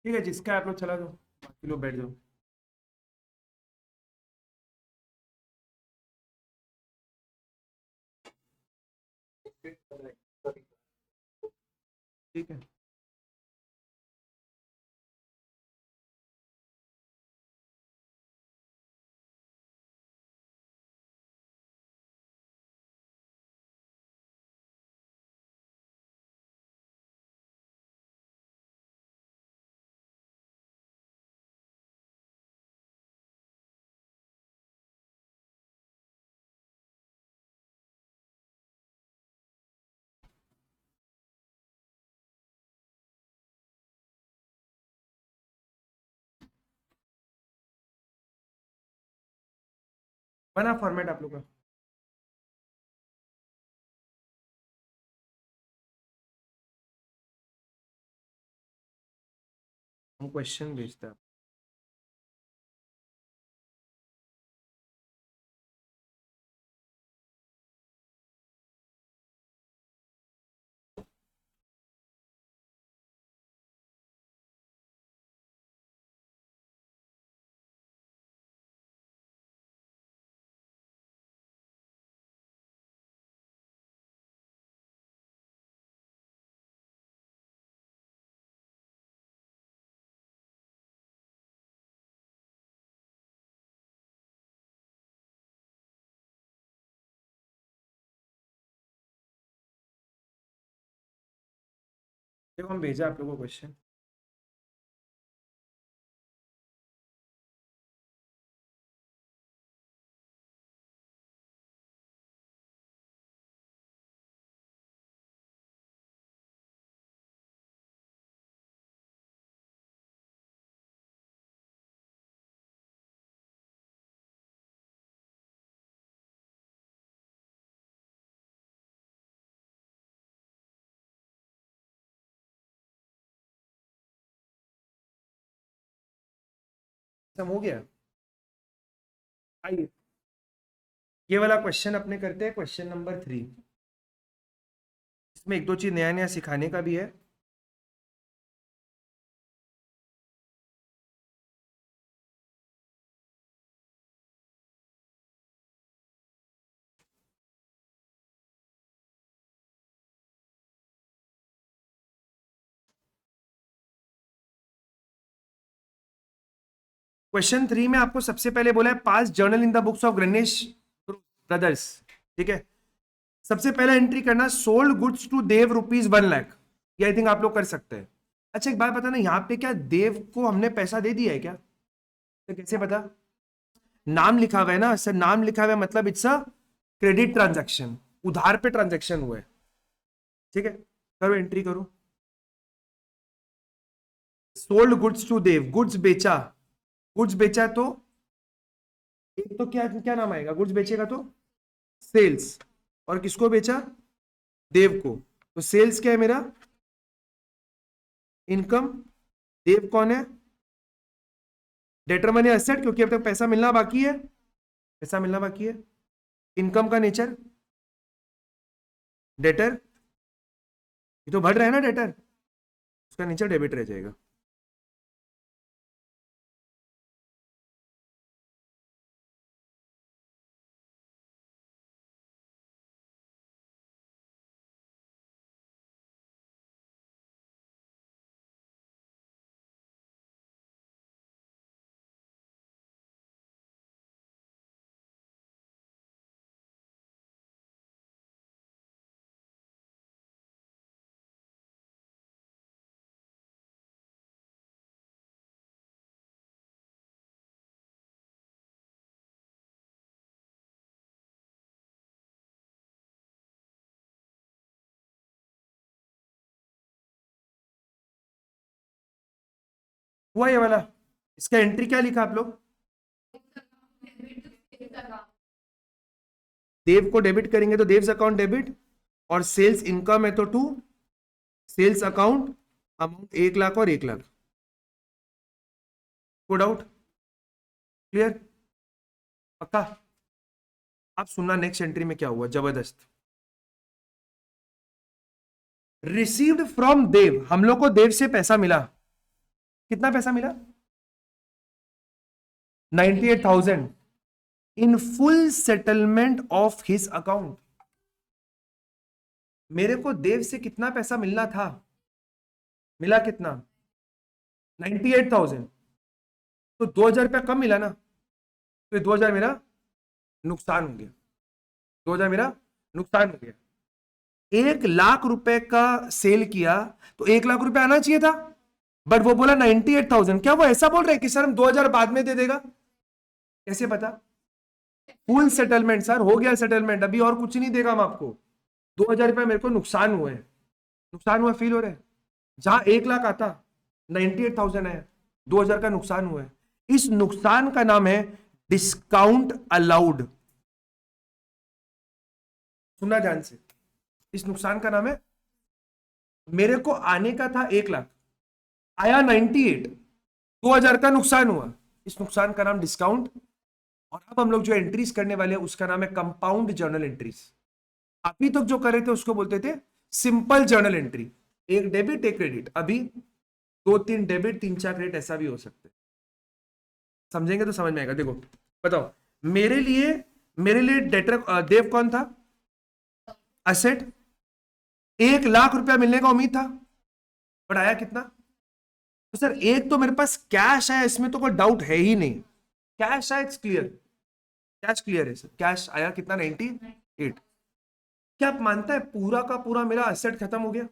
ठीक है, जिसका आप लोग चला दो, बाकी लोग बैठ जाओ। ठीक है, बना फॉर्मेट आप लोग का। हम क्वेश्चन भेजते हैं। देखो हम भेजा आप लोगों को क्वेश्चन। सब हो गया। आइए ये वाला क्वेश्चन अपने करते हैं, क्वेश्चन नंबर 3। इसमें एक दो चीज नया नया सिखाने का भी है। क्वेश्चन 3 में आपको सबसे पहले बोला है पास journal in the books of Ganesh brothers. ठीक है, सबसे पहला एंट्री करना सोल्ड गुड्स टू देव ₹1,00,000। ये आई थिंक आप लोग कर सकते हैं। अच्छा एक बात बताना, यहाँ पे क्या देव को हमने पैसा दे दिया है क्या? तो कैसे पता? नाम लिखा हुआ है ना सर, नाम लिखा हुआ है मतलब इट्स अ क्रेडिट ट्रांजैक्शन, उधार पे ट्रांजैक्शन हुआ है। ठीक है, करो एंट्री करो। Sold goods to Dev, goods बेचा, गुड्स बेचा तो एक तो क्या क्या नाम आएगा? गुड्स बेचेगा तो सेल्स, और किसको बेचा? देव को। तो सेल्स क्या है मेरा? इनकम। देव कौन है? डेटर मनी एसेट, क्योंकि अब तक पैसा मिलना बाकी है, पैसा मिलना बाकी है। इनकम का नेचर डेटर, ये तो बढ़ रहा है ना डेटर, उसका नेचर डेबिट रह जाएगा। हुआ ये वाला, इसका एंट्री क्या लिखा आप लोग? देव को डेबिट करेंगे तो देव्स अकाउंट डेबिट, और सेल्स इनकम है तो टू सेल्स अकाउंट, अमाउंट 1,00,000 और 1,00,000। को डाउट? क्लियर? पक्का? आप सुनना नेक्स्ट एंट्री में क्या हुआ, जबरदस्त। रिसीव्ड फ्रॉम देव, हम लोग को देव से पैसा मिला। कितना पैसा मिला? 98,000 इन full settlement of his account. मेरे को देव से कितना पैसा मिलना था? मिला कितना? 98,000। तो 2,000 रुपया कम मिला ना, तो 2,000 मेरा नुकसान हो गया। 2,000 मेरा नुकसान हो गया। 1 लाख रुपए का सेल किया तो 1 लाख रुपए आना चाहिए था, बट वो बोला 98,000। क्या वो ऐसा बोल रहे हैं कि सर हम 2,000 बाद में दे देगा? कैसे पता? फुल सेटलमेंट सर, हो गया सेटलमेंट, अभी और कुछ नहीं देगा हम आपको। 2,000 रुपए मेरे को नुकसान हुए, नुकसान हुआ फील हो रहा है। जहां 1 लाख आता, 98,000 है, 2,000 का नुकसान हुआ है। इस नुकसान का नाम है डिस्काउंट अलाउड। सुनना ध्यान से, इस नुकसान का नाम है, मेरे को आने का था 1 लाख, आया 98, 2,000 का नुकसान हुआ। इस नुकसान का नाम डिस्काउंट। और अब हम लोग जो एंट्रीज करने वाले हैं उसका नाम है कंपाउंड जर्नल एंट्रीज। अभी तक जो कर रहे थे उसको बोलते थे सिंपल जर्नल एंट्री, एक डेबिट एक क्रेडिट। अभी 2-3 डेबिट 3-4 क्रेडिट ऐसा भी हो सकते हैं। समझेंगे तो समझ में आएगा। देखो बताओ, मेरे लिए डेटर देव कौन था? असेट। 1 लाख रुपया मिलने का उम्मीद था, बट आया कितना? तो सर एक तो मेरे पास कैश है, इसमें तो कोई डाउट है ही नहीं, कैश है, इट्स क्लियर, कैश क्लियर है सर। कैश आया कितना? 98। क्या आप मानता है पूरा का पूरा मेरा एसेट खत्म हो गया?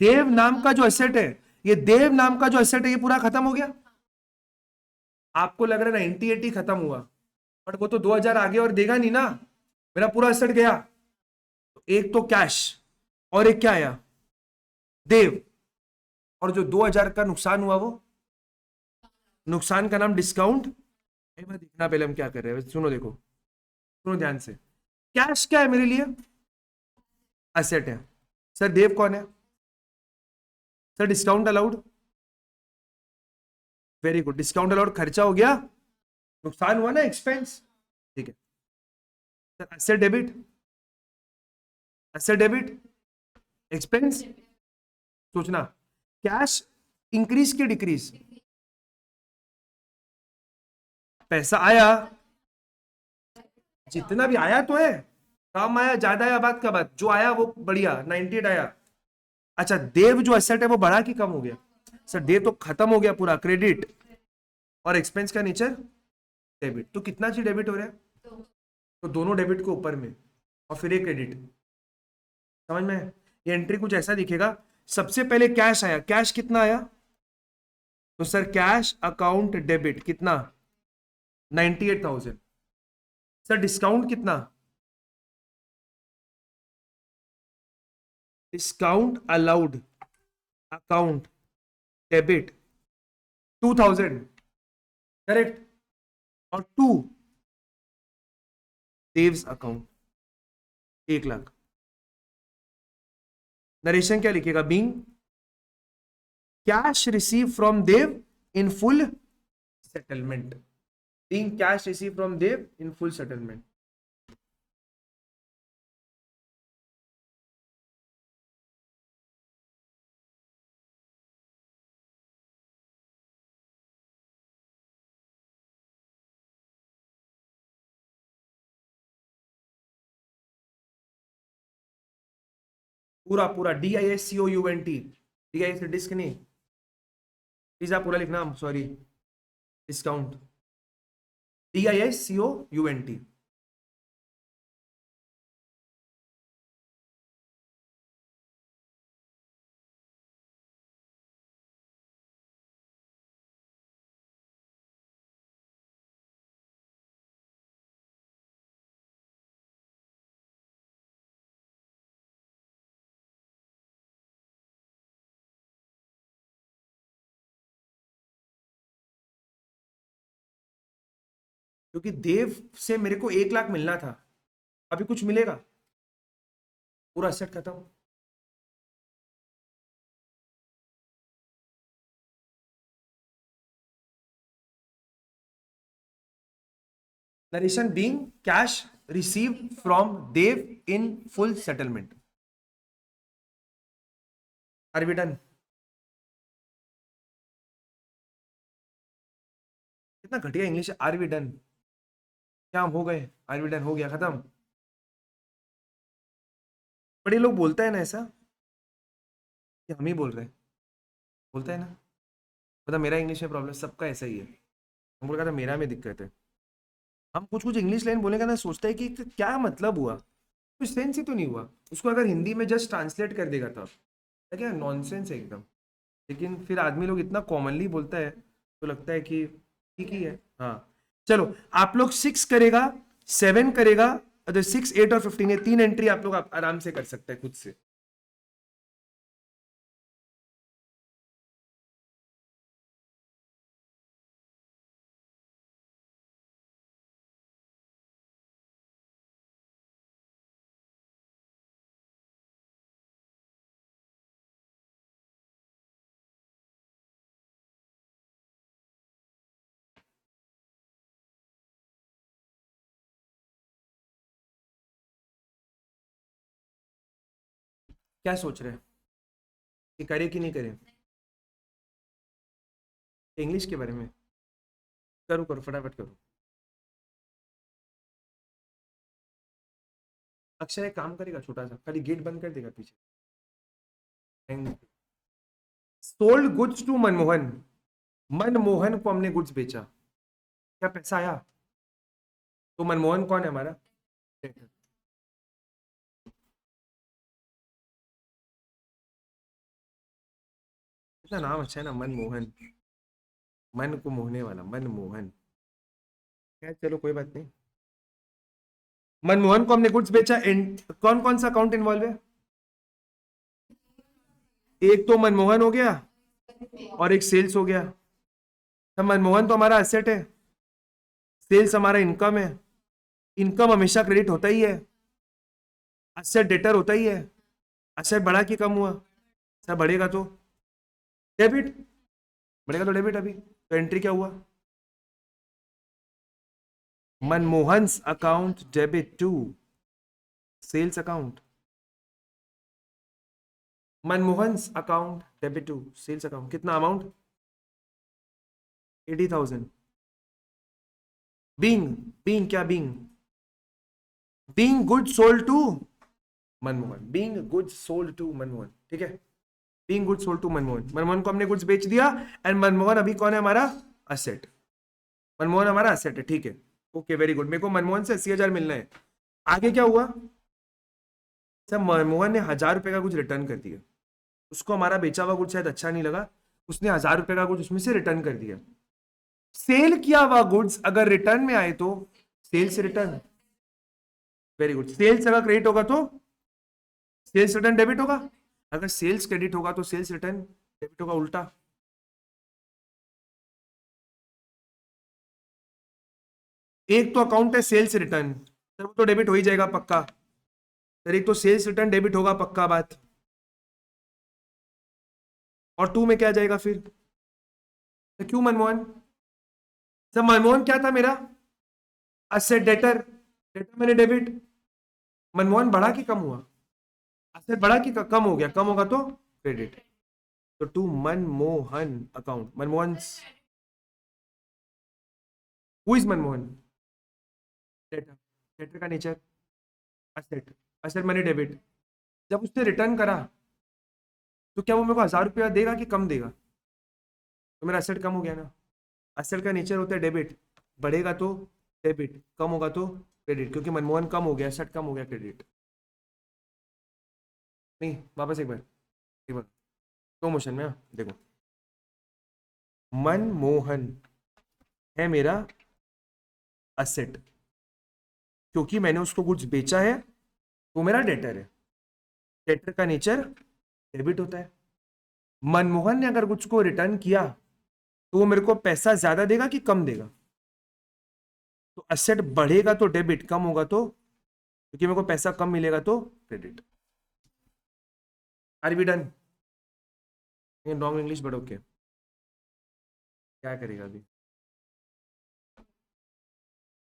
देव नाम का जो एसेट है, ये देव नाम का जो एसेट है ये पूरा खत्म हो गया। आपको लग रहा है 98 ही खत्म हुआ, बट वो तो 2,000 आगे और देगा नहीं ना, मेरा पूरा एसेट गया। तो एक तो कैश, और एक क्या आया? देव। और जो 2,000 का नुकसान हुआ, वो नुकसान का नाम डिस्काउंट। एक बार देखना पहले हम क्या कर रहे हैं, सुनो देखो, सुनो ध्यान से। कैश क्या है मेरे लिए? एसेट है। सर देव कौन है? Sir discount allowed. Very good, discount allowed खर्चा हो गया, नुकसान हुआ ना, एक्सपेंस। ठीक है sir, asset debit, asset debit, expense. सोचना, कैश इंक्रीज की डिक्रीज? पैसा आया, जितना भी आया तो है, कम आया ज्यादा आया बात का बात, जो आया वो बढ़िया 98 आया। अच्छा देव जो एसेट है वो बढ़ा कि कम हो गया? सर देव तो खत्म हो गया पूरा, क्रेडिट। और एक्सपेंस का नेचर डेबिट। तो कितना चीज डेबिट हो रहा है? तो दोनों डेबिट को ऊपर में, और फिर एक क्रेडिट। समझ में? ये एंट्री कुछ ऐसा दिखेगा, सबसे पहले कैश आया, कैश कितना आया? तो सर कैश अकाउंट डेबिट कितना? 98,000। सर डिस्काउंट कितना? Discount allowed account debit 2,000, correct. और 2 देव्स अकाउंट 1 लाख। नरेशन क्या लिखेगा? Being cash receive from Dev in full settlement. Being cash receive from Dev in full settlement. पूरा पूरा DISCOUNT, DIS डिस्क नहीं, पिज्जा पूरा लिखना, सॉरी, डिस्काउंट, DISCOUNT। क्योंकि देव से मेरे को 1 लाख मिलना था, अभी कुछ मिलेगा? पूरा सेट खत्म। Narration being cash receive from Dev in full settlement. Are we done? कितना घटिया इंग्लिश है, आर वी डन? क्या हम हो गए? आर वी डन हो गया, खत्म। बड़े लोग बोलते हैं ना ऐसा, कि हम ही बोल रहे हैं, बोलता है ना, मतलब मेरा इंग्लिश में प्रॉब्लम, सबका ऐसा ही है। हम बोल रहा था मेरा में दिक्कत है। हम कुछ कुछ इंग्लिश लाइन बोलेगा ना, सोचता है कि क्या मतलब हुआ, कुछ सेंस ही तो नहीं हुआ। उसको अगर हिंदी में जस्ट ट्रांसलेट कर देगा तब क्या नॉनसेंस है एकदम। लेकिन फिर आदमी लोग इतना कॉमनली बोलता है तो लगता है कि ठीक ही है। हाँ चलो, आप लोग 6 करेगा, 7 करेगा, अगर 6, 8 और 15 ये 3 एंट्री आप लोग आराम से कर सकते हैं खुद से। क्या सोच रहे हैं कि करे कि नहीं करे, इंग्लिश के बारे में? करो करो फटाफट करो। अक्षय एक काम करेगा छोटा सा, खाली गेट बंद कर देगा पीछे। Sold goods to Manmohan, Manmohan को हमने गुड्स बेचा, क्या पैसा आया? तो मनमोहन कौन है हमारा? इतना नाम अच्छा है ना, मनमोहन, मन को मोहने वाला मनमोहन। खैर चलो कोई बात नहीं। मनमोहन को हमने गुड्स बेचा। कौन कौन सा अकाउंट इन्वॉल्व है? एक तो मनमोहन हो गया और एक सेल्स हो गया। तो मनमोहन तो हमारा एसेट है, सेल्स हमारा इनकम है। इनकम हमेशा क्रेडिट होता ही है, एसेट डेटर होता ही है। एसेट बढ़ा कि कम हुआ? सब बढ़ेगा तो डेबिट, बढ़ेगा तो डेबिट। अभी तो एंट्री क्या हुआ? Manmohan account debit to sales account, Manmohan account debit to sales account. कितना अमाउंट? 80,000। बीइंग, बीइंग क्या being? Being good sold to Manmohan, being good sold to Manmohan, ठीक है। Being good sold to Manmohan, Manmohan को हमने गुड्स बेच दिया। एंड मनमोहन अभी कौन है हमारा? असेट। मनमोहन हमारा असेट है, ठीक है। ओके वेरी गुड, मेरे को मनमोहन से 80,000 मिलना है। आगे क्या हुआ? सर मनमोहन ने 1,000 रुपए का कुछ रिटर्न कर दिया। उसको हमारा बेचा हुआ गुड्स शायद अच्छा नहीं लगा, उसने 1,000 रुपए का गुड्स उसमें से रिटर्न कर दिया। सेल किया हुआ गुड्स अगर रिटर्न में आए तो sales return. Very good, sales अगर क्रेडिट होगा तो सेल्स रिटर्न डेबिट होगा, अगर सेल्स क्रेडिट होगा तो सेल्स रिटर्न डेबिट होगा, उल्टा। एक तो अकाउंट है सेल्स रिटर्न, सर वो तो डेबिट हो ही जाएगा पक्का। सर एक तो सेल्स रिटर्न डेबिट होगा पक्का बात। और टू में क्या जाएगा फिर? तो क्यों मनमोहन? सर मनमोहन क्या था मेरा? असेट डेटर, डेटर मैंने डेबिट। मनमोहन बढ़ा कि कम हुआ? असेट बढ़ा कि कम हो गया? कम होगा तो क्रेडिट। तो to Manmohan account, Manmohan, who is Manmohan? Debtor, debtor का नेचर असेट, असेट मैंने डेबिट। जब उसने रिटर्न करा तो क्या वो मेरे को 1,000 रुपया देगा कि कम देगा? तो मेरा असेट कम हो गया ना। असेट का नेचर होता है डेबिट, बढ़ेगा तो डेबिट, कम होगा तो क्रेडिट, क्योंकि मनमोहन कम हो गया, असेट कम हो गया, क्रेडिट। नहीं, वापस एक बार स्लो मोशन में, देखो। मनमोहन है मेरा असेट, क्योंकि मैंने उसको कुछ बेचा है, वो मेरा डेटर है। डेटर का नेचर डेबिट होता है। मनमोहन ने अगर कुछ को रिटर्न किया तो वो मेरे को पैसा ज्यादा देगा कि कम देगा? तो असेट बढ़ेगा तो डेबिट, कम होगा तो, क्योंकि मेरे को पैसा कम मिलेगा तो credit. Are be done? Wrong English but okay, क्या करेगा अभी।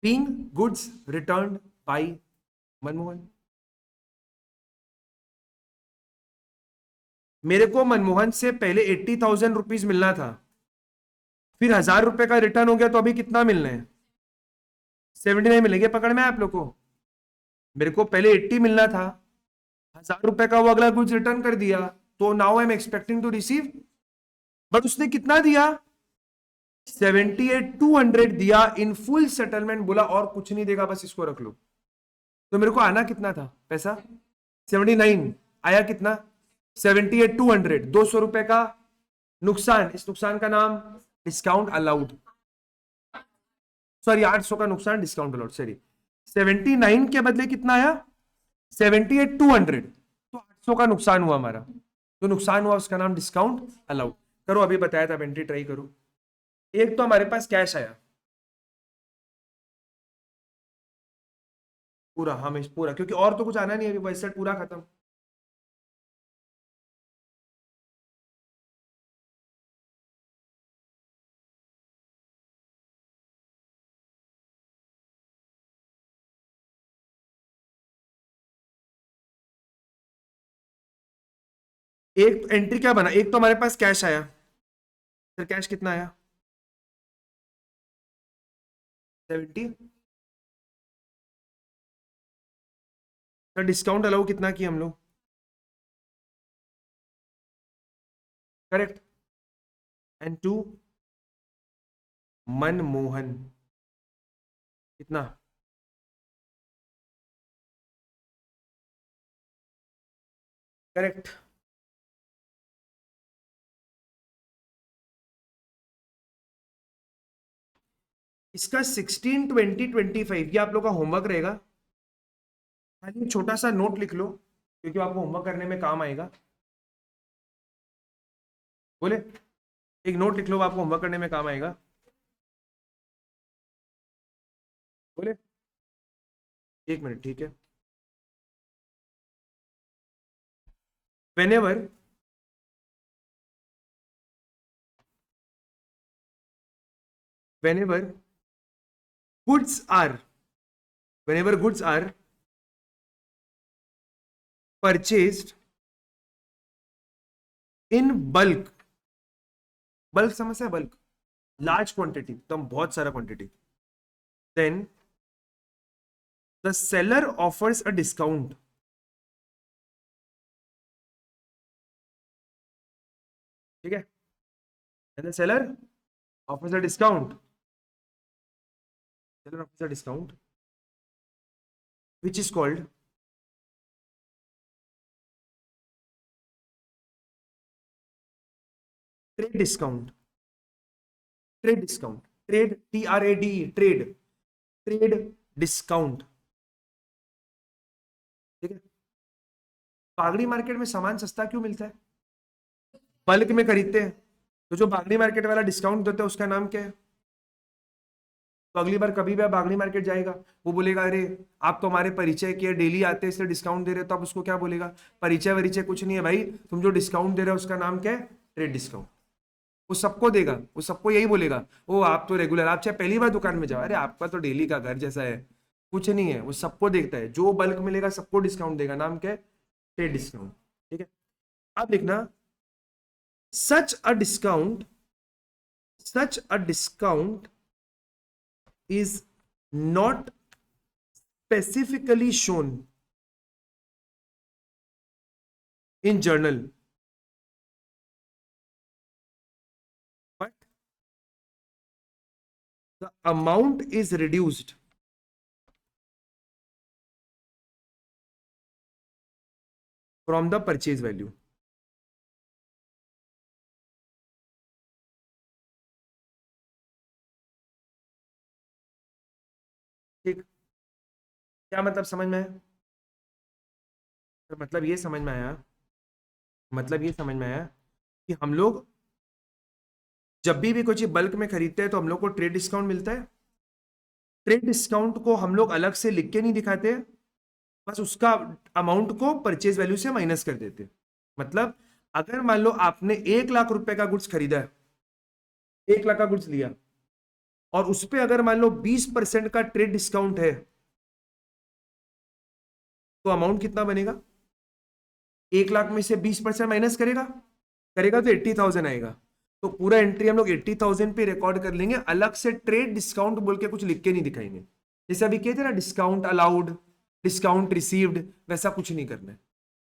Being goods returned by Manmohan, मेरे को मनमोहन से पहले 80,000 रुपीज मिलना था, फिर 1,000 रुपए का रिटर्न हो गया, तो अभी कितना मिलना है? 79 मिलेंगे, पकड़ में आप लोग को। मेरे को पहले 80 मिलना था, 1,000 रुपए का वो अगला कुछ रिटर्न कर दिया, तो now I am expecting to receive, but उसने कितना दिया 78,200 दिया इन फुल सेटलमेंट, बोला और कुछ नहीं देगा, बस इसको रख लो। तो मेरे को आना कितना था पैसा 79, आया कितना 78,200, 200 रुपए का नुकसान। इस नुकसान का नाम डिस्काउंट अलाउड, सॉरी 800 का नुकसान डिस्काउंट अलाउड, सॉरी 79 के बदले कितना आया 78,200, तो 800 का नुकसान हुआ हमारा, तो नुकसान हुआ उसका नाम डिस्काउंट अलाउड। करो अभी बताया था एंट्री ट्राई करो। एक तो हमारे पास कैश आया पूरा, हम इस पूरा, क्योंकि और तो कुछ आना नहीं है, वैसे पूरा खत्म। एक एंट्री क्या बना, एक तो हमारे पास कैश आया, फिर कैश कितना आया 70, तो डिस्काउंट अलाउ कितना किया हम लोग, करेक्ट, एंड टू मनमोहन कितना, करेक्ट। इसका 16, 20, 25 ये आप लोग का होमवर्क रहेगा। खाली छोटा सा नोट लिख लो क्योंकि आपको होमवर्क करने में काम आएगा। बोले एक नोट लिख लो, आपको होमवर्क करने में काम आएगा। बोले एक मिनट, ठीक है। whenever whenever goods are whenever goods are purchased in bulk, bulk समझ है, बल्क लार्ज क्वांटिटी, एकदम बहुत सारा quantity, then the seller offers a discount, ठीक है, and the seller offers a discount, seller offers a discount which is called trade discount, trade discount, trade TRADE, trade, trade discount, ठीक है। Bagri market में सामान सस्ता क्यों मिलता है, बल्क में खरीदते हैं, तो जो बागड़ी मार्केट वाला डिस्काउंट देता है उसका नाम क्या है। तो अगली बार कभी भी आप बागड़ी मार्केट जाएगा, वो बोलेगा अरे आप तो हमारे परिचय के डेली आते हैं इसलिए डिस्काउंट दे रहे हो, तो आप उसको क्या बोलेगा, परिचय वरिचय कुछ नहीं है भाई, तुम जो डिस्काउंट दे रहे हो उसका नाम क्या है, ट्रेड डिस्काउंट। वो सबको देगा, वो सबको यही बोलेगा, ओ आप तो रेगुलर, आप चाहे पहली बार दुकान में जाओ, अरे आपका तो डेली का घर जैसा है, कुछ नहीं है, वो सबको देखता है, जो बल्क मिलेगा सबको डिस्काउंट देगा, नाम क्या है, ट्रेड डिस्काउंट, ठीक है। अब लिखना such a discount, such a discount is not specifically shown in journal but the amount is reduced from the purchase value, ठीक। क्या मतलब समझ में आया, मतलब ये समझ में आया, मतलब ये समझ में आया कि हम लोग जब भी कोई चीज बल्क में खरीदते हैं तो हम लोग को ट्रेड डिस्काउंट मिलता है। ट्रेड डिस्काउंट को हम लोग अलग से लिख के नहीं दिखाते, बस उसका अमाउंट को परचेज वैल्यू से माइनस कर देते हैं। मतलब अगर मान लो आपने 1 लाख रुपए का गुड्स खरीदा है, 1 लाख का गुड्स लिया, और उस पर अगर मान लो 20% का ट्रेड डिस्काउंट है, तो अमाउंट कितना बनेगा, 1 लाख में से 20% माइनस करेगा, करेगा तो 80,000 आएगा। तो पूरा एंट्री हम लोग 80,000 पे रिकॉर्ड कर लेंगे, अलग से ट्रेड डिस्काउंट बोल के कुछ लिख के नहीं दिखाएंगे। जैसे अभी कहते हैं ना डिस्काउंट अलाउड, डिस्काउंट रिसीव्ड, वैसा कुछ नहीं करना है,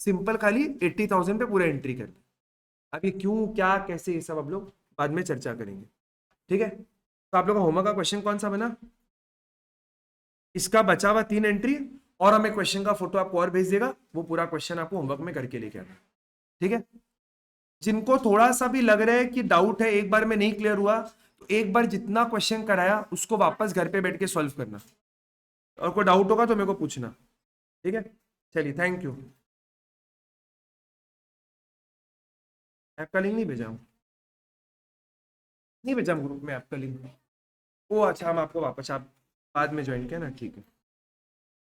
सिंपल खाली 80,000 पे पूरा एंट्री कर। अब ये क्यों क्या कैसे ये सब आप लोग बाद में चर्चा करेंगे, ठीक है। तो आप लोग का होमवर्क का क्वेश्चन कौन सा बना, इसका बचा हुआ 3 एंट्री और हमें क्वेश्चन का फोटो आपको और भेज देगा, वो पूरा क्वेश्चन आपको होमवर्क में करके लेके आना, ठीक है। जिनको थोड़ा सा भी लग रहा है कि डाउट है एक बार में नहीं क्लियर हुआ, तो एक बार जितना क्वेश्चन कराया उसको वापस घर पे बैठ के सॉल्व करना, और कोई डाउट होगा तो मेरे को पूछना, ठीक है। चलिए थैंक यू। ऐप का लिंक नहीं भेजा हूँ, नहीं भेजा ग्रुप में ऐप का लिंक। ओ अच्छा, हम आपको वापस आप बाद में ज्वाइन किया ना, ठीक है।